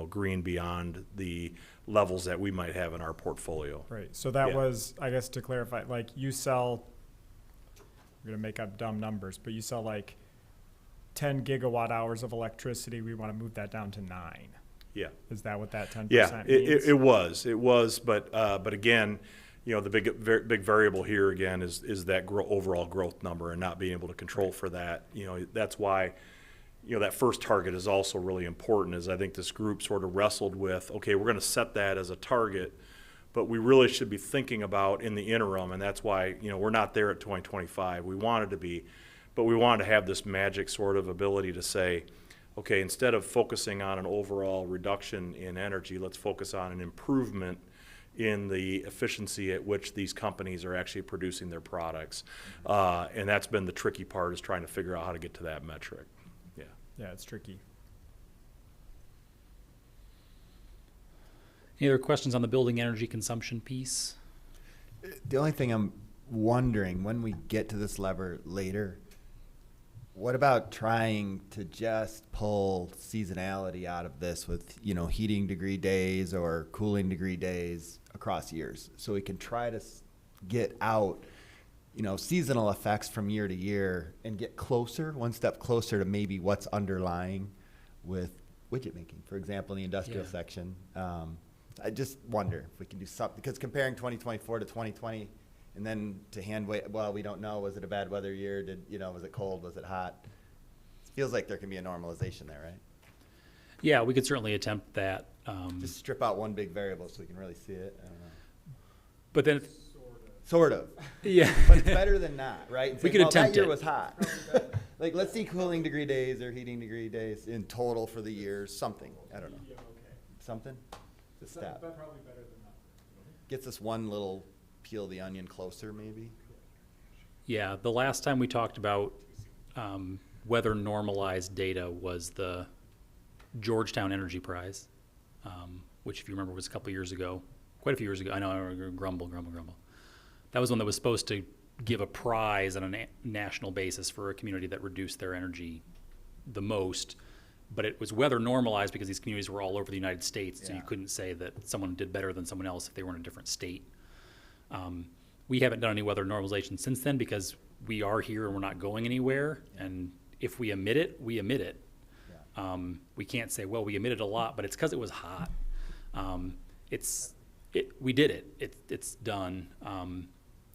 Speaker 1: green beyond the levels that we might have in our portfolio.
Speaker 3: Right, so that was, I guess to clarify, like you sell, I'm going to make up dumb numbers, but you sell like 10 gigawatt hours of electricity, we want to move that down to 9.
Speaker 1: Yeah.
Speaker 3: Is that what that 10%
Speaker 1: Yeah,
Speaker 3: means?
Speaker 1: it was, but again, the big variable here again is that overall growth number and not being able to control for that. That's why, that first target is also really important, is I think this group sort of wrestled with, okay, we're going to set that as a target, but we really should be thinking about in the interim, and that's why, we're not there at 2025. We wanted to be, but we wanted to have this magic sort of ability to say, okay, instead of focusing on an overall reduction in energy, let's focus on an improvement in the efficiency at which these companies are actually producing their products. And that's been the tricky part, is trying to figure out how to get to that metric. Yeah.
Speaker 3: Yeah, it's tricky.
Speaker 6: Any other questions on the building energy consumption piece?
Speaker 4: The only thing I'm wondering, when we get to this lever later, what about trying to just pull seasonality out of this with, heating degree days or cooling degree days across years? So we can try to get out, seasonal effects from year to year and get closer, one step closer to maybe what's underlying with widget making, for example, in the industrial section. I just wonder if we can do something, because comparing 2024 to 2020 and then to well, we don't know, was it a bad weather year? Was it cold? Was it hot? It feels like there can be a normalization there, right?
Speaker 6: Yeah, we could certainly attempt that.
Speaker 4: Just strip out one big variable so we can really see it. I don't know.
Speaker 6: But then,
Speaker 4: Sort of.
Speaker 6: yeah,
Speaker 4: But it's better than not, right? And
Speaker 6: We
Speaker 4: say,
Speaker 6: could
Speaker 4: well,
Speaker 6: attempt
Speaker 4: that year
Speaker 6: it.
Speaker 4: was hot. Like, let's see cooling degree days or heating degree days in total for the year, something. I don't know. Something? It's a step.
Speaker 3: Probably better than that.
Speaker 4: Gets us one little peel the onion closer, maybe.
Speaker 6: yeah. The last time we talked about weather normalized data was the Georgetown Energy Prize, which if you remember was a couple years ago, quite a few years ago. I know, grumble. That was one that was supposed to give a prize on a national basis for a community that reduced their energy the most. But it was weather normalized because these communities were all over the United States, so you couldn't say that someone did better than someone else if they were in a different state. We haven't done any weather normalization since then because we are here and we're not going anywhere. And if we emit it, we emit it. We can't say, well, we emitted a lot, but it's because it was hot. We did it. It's done.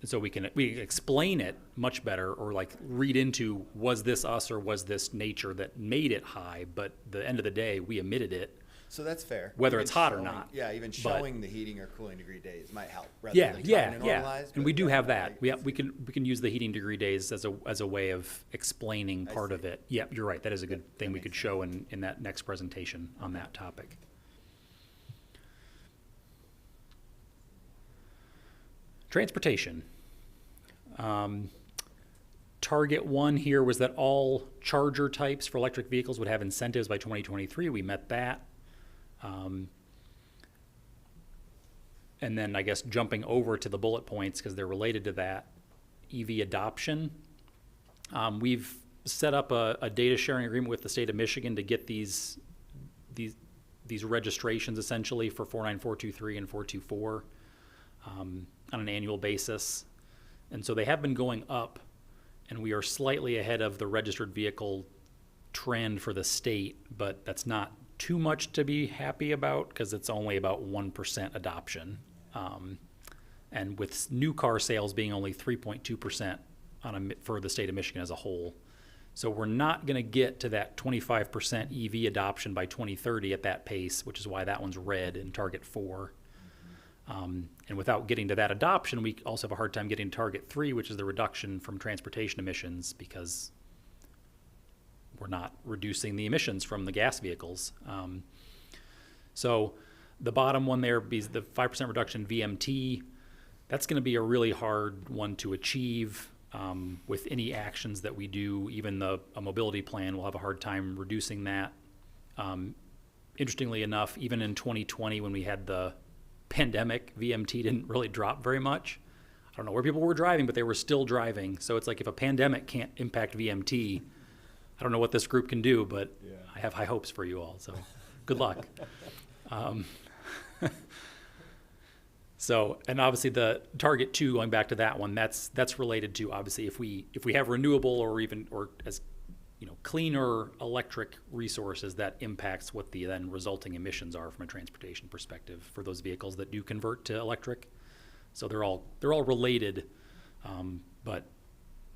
Speaker 6: So we can explain it much better, or like read into, was this us or was this nature that made it high? But the end of the day, we emitted it.
Speaker 4: So that's fair.
Speaker 6: Whether
Speaker 4: Even
Speaker 6: it's hot or
Speaker 4: showing-
Speaker 6: not.
Speaker 4: Yeah, even
Speaker 6: But-
Speaker 4: showing the heating or cooling degree days might help. Rather
Speaker 6: Yeah,
Speaker 4: than
Speaker 6: yeah,
Speaker 4: trying to
Speaker 6: yeah.
Speaker 4: normalize,
Speaker 6: And
Speaker 4: but
Speaker 6: we do
Speaker 4: yeah,
Speaker 6: have that.
Speaker 4: like-
Speaker 6: We can use the heating degree days as a way of explaining
Speaker 4: I
Speaker 6: part
Speaker 4: see.
Speaker 6: of it. Yeah, you're right. That is a good thing we
Speaker 4: makes
Speaker 6: could show in that next presentation on that topic. Transportation. Target one here was that all charger types for electric vehicles would have incentives by 2023. We met that. And then I guess jumping over to the bullet points because they're related to that, EV adoption. We've set up a data sharing agreement with the state of Michigan to get these registrations essentially for 49423 and 424 on an annual basis. And so they have been going up, and we are slightly ahead of the registered vehicle trend for the state, but that's not too much to be happy about because it's only about 1% adoption. And with new car sales being only 3.2% for the state of Michigan as a whole. So we're not going to get to that 25% EV adoption by 2030 at that pace, which is why that one's red in target 4. And without getting to that adoption, we also have a hard time getting to target 3, which is the reduction from transportation emissions, because we're not reducing the emissions from the gas vehicles. So the bottom one there is the 5% reduction VMT. That's going to be a really hard one to achieve with any actions that we do. Even a mobility plan will have a hard time reducing that. Interestingly enough, even in 2020 when we had the pandemic, VMT didn't really drop very much. I don't know where people were driving, but they were still driving. So it's like if a pandemic can't impact VMT, I don't know what this group can do, but I have high hopes for you all. So good luck. So, and obviously the target 2, going back to that one, that's related to obviously if we have renewable or as cleaner electric resources, that impacts what the then resulting emissions are from a transportation perspective for those vehicles that do convert to electric. So they're all related, but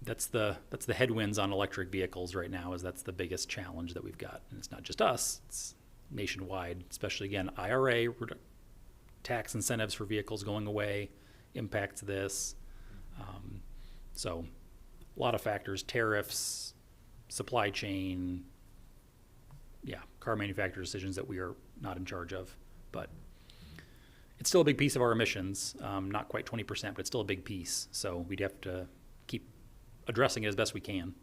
Speaker 6: that's the headwinds on electric vehicles right now. That's the biggest challenge that we've got, and it's not just us; it's nationwide. Especially again, IRA tax incentives for vehicles going away impacts this. So a lot of factors: tariffs, supply chain, car manufacturer decisions that we are not in charge of, but it's still a big piece of our emissions, not quite 20%, but it's still a big piece. So we'd have to keep addressing it as best we can.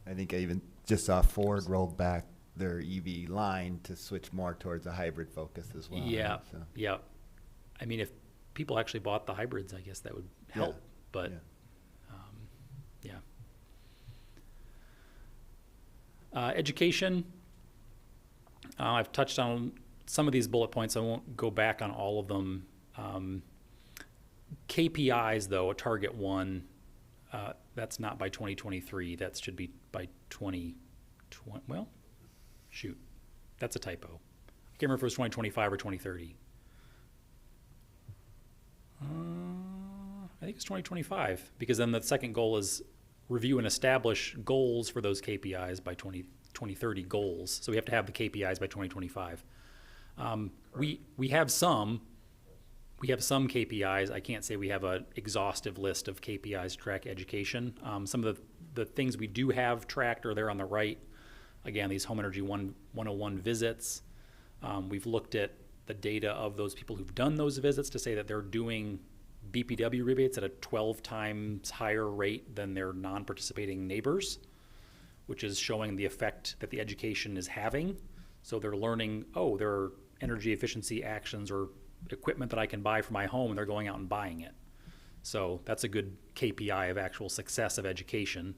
Speaker 4: I think I even just saw Ford rolled back their EV line to switch more towards a hybrid focus as well.
Speaker 6: Yeah,
Speaker 4: right? So,
Speaker 6: yeah. I mean, if people actually bought the hybrids, I guess that would help, but
Speaker 4: yeah.
Speaker 6: Education, I've touched on some of these bullet points. I won't go back on all of them. KPIs, though, a target 1, that's not by 2023. That should be by 2020. Well, shoot, that's a typo. I can't remember if it was 2025 or 2030. I think it's 2025, because then the second goal is review and establish goals for those KPIs by 2030 goals. So we have to have the KPIs by 2025. We have some KPIs. I can't say we have an exhaustive list of KPIs to track education. Some of the things we do have tracked are there on the right. Again, these Home Energy 101 visits. We've looked at the data of those people who've done those visits to say that they're doing BPW rebates at a 12 times higher rate than their non-participating neighbors, which is showing the effect that the education is having. So they're learning, oh, there are energy efficiency actions or equipment that I can buy for my home, and they're going out and buying it. So that's a good KPI of actual success of education.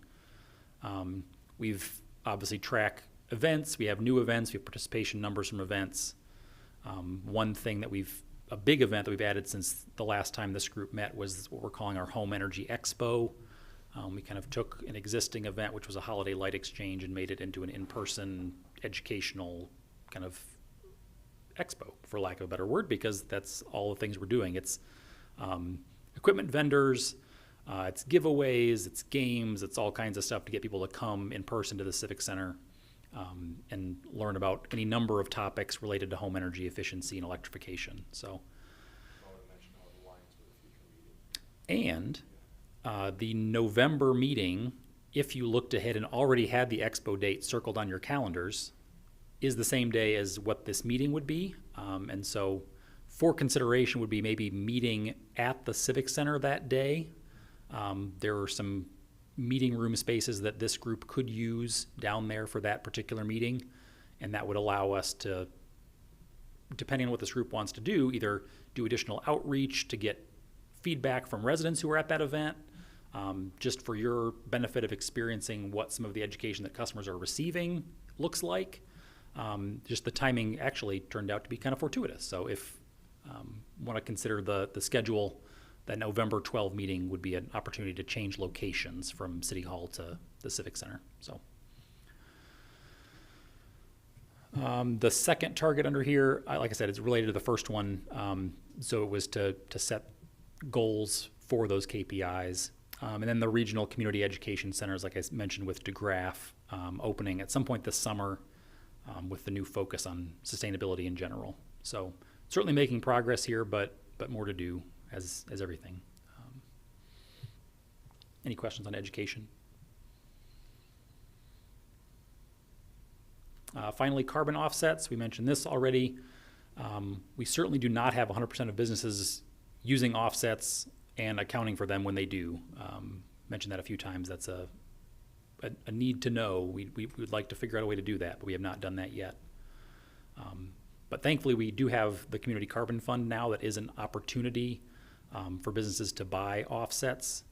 Speaker 6: We've obviously track events. We have new events. We have participation numbers from events. One thing that a big event that we've added since the last time this group met was what we're calling our Home Energy Expo. We kind of took an existing event, which was a holiday light exchange, and made it into an in-person educational kind of expo, for lack of a better word, because that's all the things we're doing. It's equipment vendors, it's giveaways, it's games, it's all kinds of stuff to get people to come in person to the Civic Center and learn about any number of topics related to home energy efficiency and electrification. So, and the November meeting, if you looked ahead and already had the expo date circled on your calendars, is the same day as what this meeting would be. And so for consideration would be maybe meeting at the Civic Center that day. There are some meeting room spaces that this group could use down there for that particular meeting. And that would allow us to, depending on what this group wants to do, either do additional outreach to get feedback from residents who are at that event, just for your benefit of experiencing what some of the education that customers are receiving looks like. Just the timing actually turned out to be kind of fortuitous. So if want to consider the schedule, that November 12 meeting would be an opportunity to change locations from City Hall to the Civic Center. So the second target under here, like I said, it's related to the first one. So it was to set goals for those KPIs. And then the regional community education centers, like I mentioned with DeGraff, opening at some point this summer with the new focus on sustainability in general. So certainly making progress here, but more to do as everything. Any questions on education? Finally, carbon offsets. We mentioned this already. We certainly do not have 100% of businesses using offsets and accounting for them when they do. Mentioned that a few times. That's a need to know. We would like to figure out a way to do that, but we have not done that yet. But thankfully, we do have the Community Carbon Fund now that is an opportunity for businesses to buy offsets.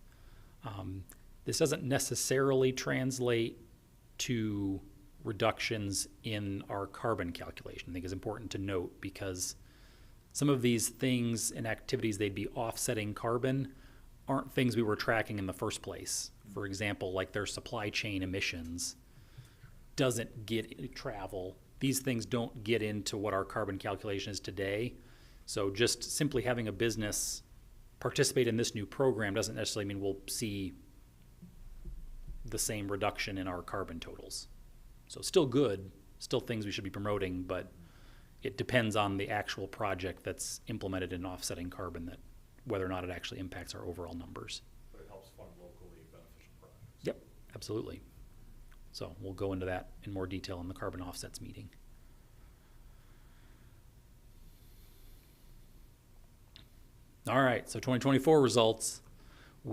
Speaker 6: This doesn't necessarily translate to reductions in our carbon calculation. I think is important to note because some of these things and activities they'd be offsetting carbon aren't things we were tracking in the first place. For example, like their supply chain emissions doesn't get travel. These things don't get into what our carbon calculation is today. So just simply having a business participate in this new program doesn't necessarily mean we'll see the same reduction in our carbon totals. So still good, still things we should be promoting, but it depends on the actual project that's implemented in offsetting carbon, that whether or not it actually impacts our overall numbers.
Speaker 1: But it helps fund locally beneficial projects.
Speaker 6: Yep, absolutely. So we'll go into that in more detail in the carbon offsets meeting. All right, so 2024 results. I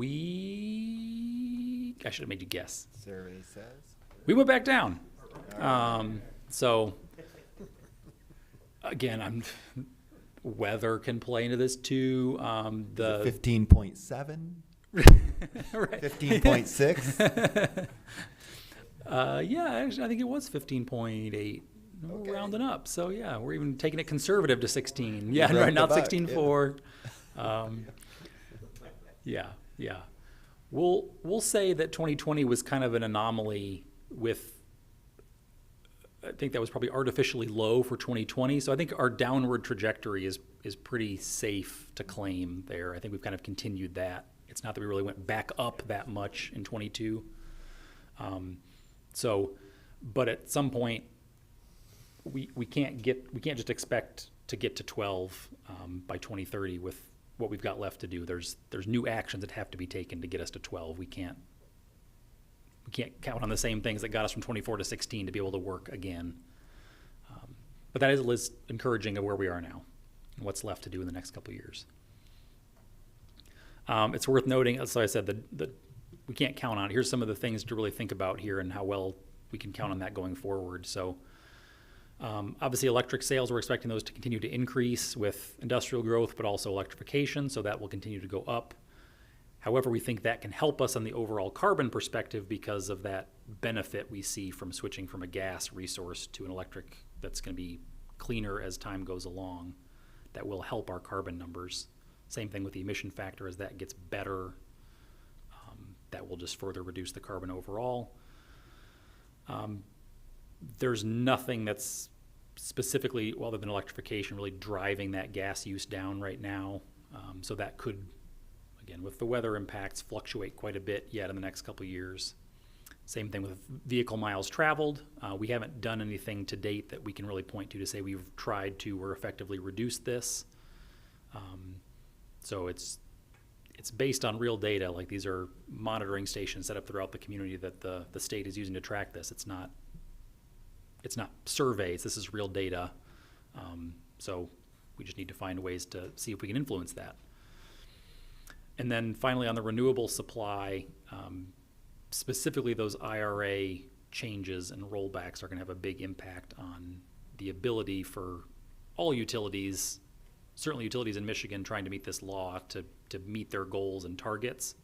Speaker 6: should have made you guess.
Speaker 4: Survey says.
Speaker 6: We went back down. So again, weather can play into this too. The
Speaker 4: 15.7,
Speaker 6: right.
Speaker 4: 15.6.
Speaker 6: Yeah, actually, I think it was 15.8. We're
Speaker 4: Okay.
Speaker 6: rounding up. So yeah, we're even taking it conservative to 16. Yeah,
Speaker 4: Round
Speaker 6: right, not
Speaker 4: the buck,
Speaker 6: 16.4. Yeah. We'll say that 2020 was kind of an anomaly with, I think that was probably artificially low for 2020. So I think our downward trajectory is pretty safe to claim there. I think we've kind of continued that. It's not that we really went back up that much in 22. But at some point, we can't just expect to get to 12 by 2030 with what we've got left to do. There's new actions that have to be taken to get us to 12. We can't count on the same things that got us from 24 to 16 to be able to work again. But that is encouraging of where we are now and what's left to do in the next couple of years. It's worth noting, so I said that we can't count on it. Here's some of the things to really think about here and how well we can count on that going forward. So obviously electric sales, we're expecting those to continue to increase with industrial growth, but also electrification, so that will continue to go up. However, we think that can help us on the overall carbon perspective because of that benefit we see from switching from a gas resource to an electric that's going to be cleaner as time goes along. That will help our carbon numbers. Same thing with the emission factor. As that gets better, that will just further reduce the carbon overall. There's nothing that's specifically, other than electrification, really driving that gas use down right now. So that could, again, with the weather impacts, fluctuate quite a bit yet in the next couple of years. Same thing with vehicle miles traveled. We haven't done anything to date that we can really point to say we've tried to or effectively reduce this. So it's based on real data. Like, these are monitoring stations set up throughout the community that the state is using to track this. It's not surveys. This is real data. So we just need to find ways to see if we can influence that. And then finally, on the renewable supply, specifically those IRA changes and rollbacks are going to have a big impact on the ability for all utilities, certainly utilities in Michigan, trying to meet this law to meet their goals and targets.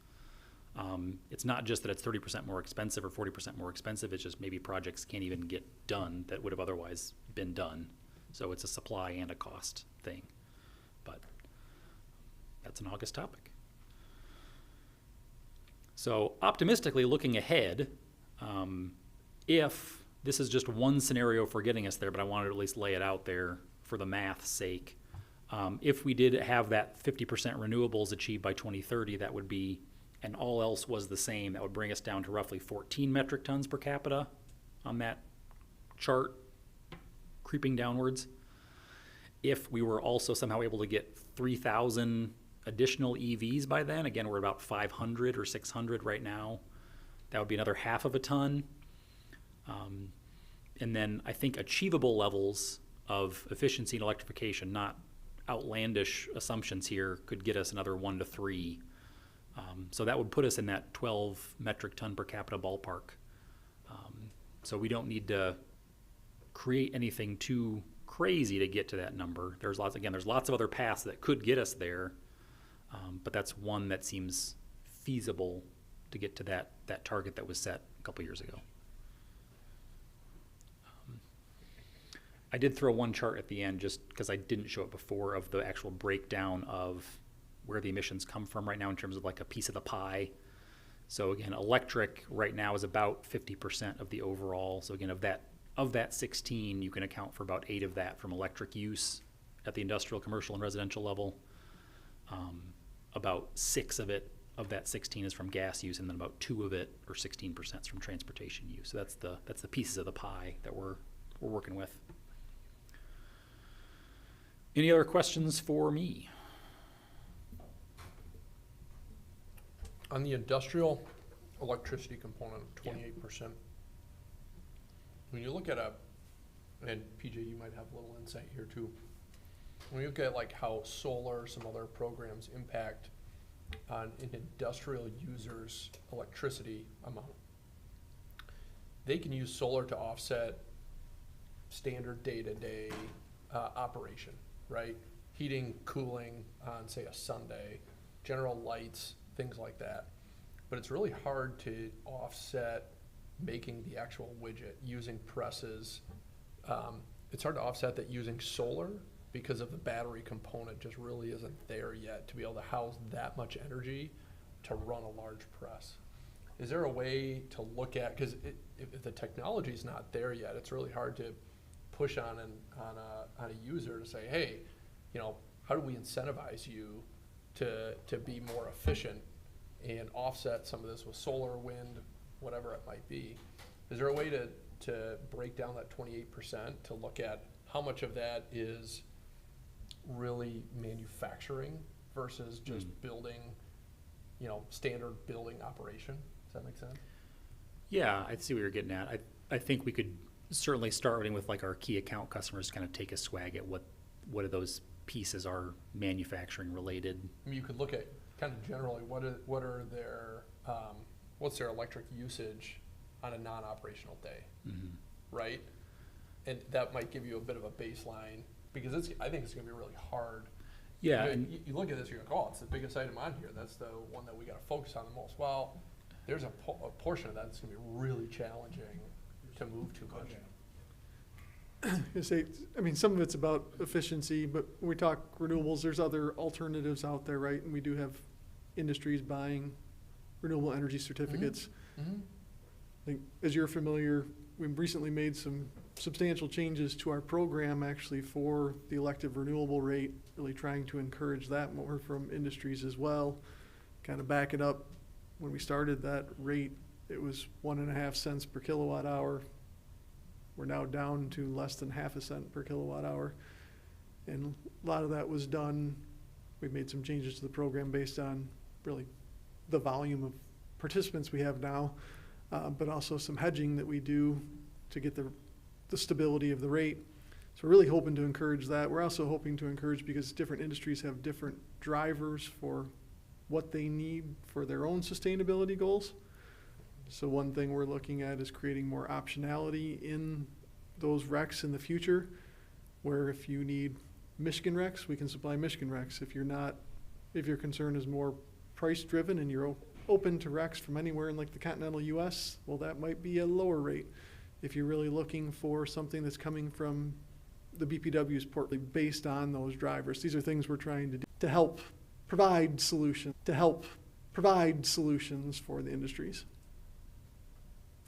Speaker 6: It's not just that it's 30% more expensive or 40% more expensive. It's just maybe projects can't even get done that would have otherwise been done. So it's a supply and a cost thing. But that's an August topic. So optimistically looking ahead, if this is just one scenario for getting us there, but I wanted to at least lay it out there for the math's sake. If we did have that 50% renewables achieved by 2030, that would be, and all else was the same, that would bring us down to roughly 14 metric tons per capita on that chart, creeping downwards. If we were also somehow able to get 3,000 additional EVs by then, again, we're about 500 or 600 right now, that would be another half of a ton. And then I think achievable levels of efficiency and electrification, not outlandish assumptions here, could get us another 1 to 3. So that would put us in that 12 metric ton per capita ballpark. So we don't need to create anything too crazy to get to that number. There's lots of other paths that could get us there, but that's one that seems feasible to get to that target that was set a couple years ago. I did throw one chart at the end just because I didn't show it before, of the actual breakdown of where the emissions come from right now in terms of like a piece of the pie. So again, electric right now is about 50% of the overall. So again, of that 16, you can account for about 8 of that from electric use at the industrial, commercial, and residential level. About 6 of that 16 is from gas use, and then about 2 of it, or 16%, is from transportation use. So that's the pieces of the pie that we're working with. Any other questions for me?
Speaker 9: On the industrial electricity component, 28%. When you look at and PJ, you might have a little insight here too. When you look at like how solar, some other programs impact on an industrial user's electricity amount, they can use solar to offset standard day-to-day operation, right? Heating, cooling on, say, a Sunday, general lights, things like that. But it's really hard to offset making the actual widget, using presses. It's hard to offset that using solar because of the battery component just really isn't there yet to be able to house that much energy to run a large press. Is there a way to look at, because if the technology is not there yet, it's really hard to push on a user to say, hey, how do we incentivize you to be more efficient and offset some of this with solar, wind, whatever it might be? Is there a way to break down that 28% to look at how much of that is really manufacturing versus just building, standard building operation? Does that make sense?
Speaker 6: Yeah, I see what you're getting at. I think we could certainly starting with like our key account customers, kind of take a swag at what of those pieces are manufacturing related.
Speaker 9: I mean, you could look at kind of generally, what are their, what's their electric usage on a non-operational day, right? And that might give you a bit of a baseline, because I think it's gonna be really hard.
Speaker 6: Yeah,
Speaker 9: You,
Speaker 6: and
Speaker 9: you look at this, you go, oh, it's the biggest item on here, that's the one that we gotta focus on the most. Well, there's a portion of that that's gonna be really challenging to move too much.
Speaker 8: I mean, some of it's about efficiency, but when we talk renewables, there's other alternatives out there, right? And we do have industries buying renewable energy certificates.
Speaker 9: Mm-hmm.
Speaker 8: I think, as you're familiar, we've recently made some substantial changes to our program actually for the elective renewable rate, really trying to encourage that more from industries as well. Kind of back it up, when we started that rate, it was 1.5 cents per kilowatt hour. We're now down to less than 0.5 cent per kilowatt hour. And a lot of that was done, we've made some changes to the program based on really the volume of participants we have now, but also some hedging that we do to get the stability of the rate. So we're really hoping to encourage that. We're also hoping to encourage, because different industries have different drivers for what they need for their own sustainability goals. So one thing we're looking at is creating more optionality in those RECs in the future, where if you need Michigan RECs, we can supply Michigan RECs. If your concern is more price driven and you're open to RECs from anywhere in like the continental US, well, that might be a lower rate. If you're really looking for something that's coming from the BPW's portly based on those drivers, these are things we're trying to do to help provide solutions for the industries.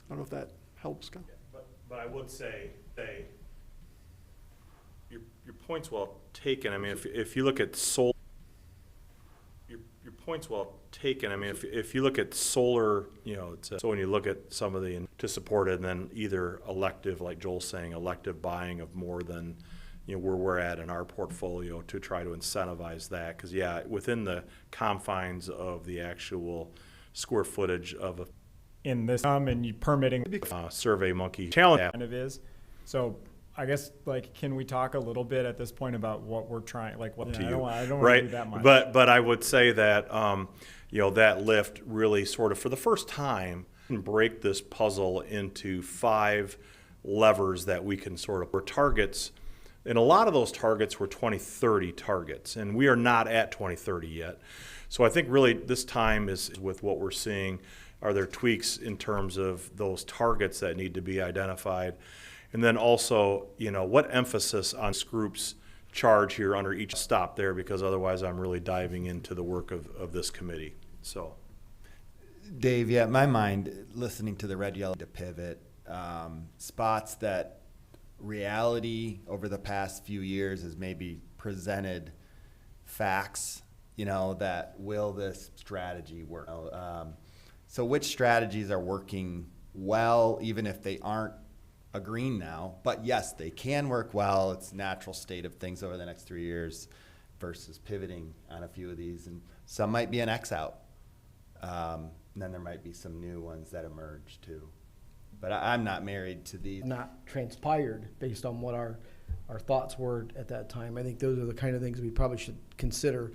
Speaker 8: I don't know if that helps, Kyle.
Speaker 1: But I would say your point's well taken. I mean, if you look at solar, your point's well taken. I mean, if you look at solar, you know, so when you look at some of the to support it, and then either elective, like Joel's saying, elective buying of more than, you know, where we're at in our portfolio to try to incentivize that. Because yeah, within the confines of the actual square footage of a
Speaker 3: In this, and you permitting
Speaker 1: Survey Monkey challenge.
Speaker 3: kind of is. So I guess, like, can we talk a little bit at this point about what we're trying, like, what
Speaker 1: To
Speaker 3: I
Speaker 1: you,
Speaker 3: don't want to
Speaker 1: right?
Speaker 3: do that much.
Speaker 1: But I would say that you know, that lift really sort of for the first time can break this puzzle into 5 levers that we can sort of were targets, and a lot of those targets were 2030 targets, and we are not at 2030 yet. So I think really this time is with what we're seeing. Are there tweaks in terms of those targets that need to be identified? And then also, you know, what emphasis on groups charge here under each stop there, because otherwise I'm really diving into the work of this committee. So,
Speaker 4: Dave, yeah, in my mind, listening to the red, yellow to pivot, spots that reality over the past few years has maybe presented facts, you know, that will this strategy work? So which strategies are working well, even if they aren't a green now? But yes, they can work well. It's a natural state of things over the next 3 years versus pivoting on a few of these. And some might be an X out. And then there might be some new ones that emerge too. But I'm not married to these.
Speaker 10: Not transpired based on what our thoughts were at that time. I think those are the kind of things we probably should consider.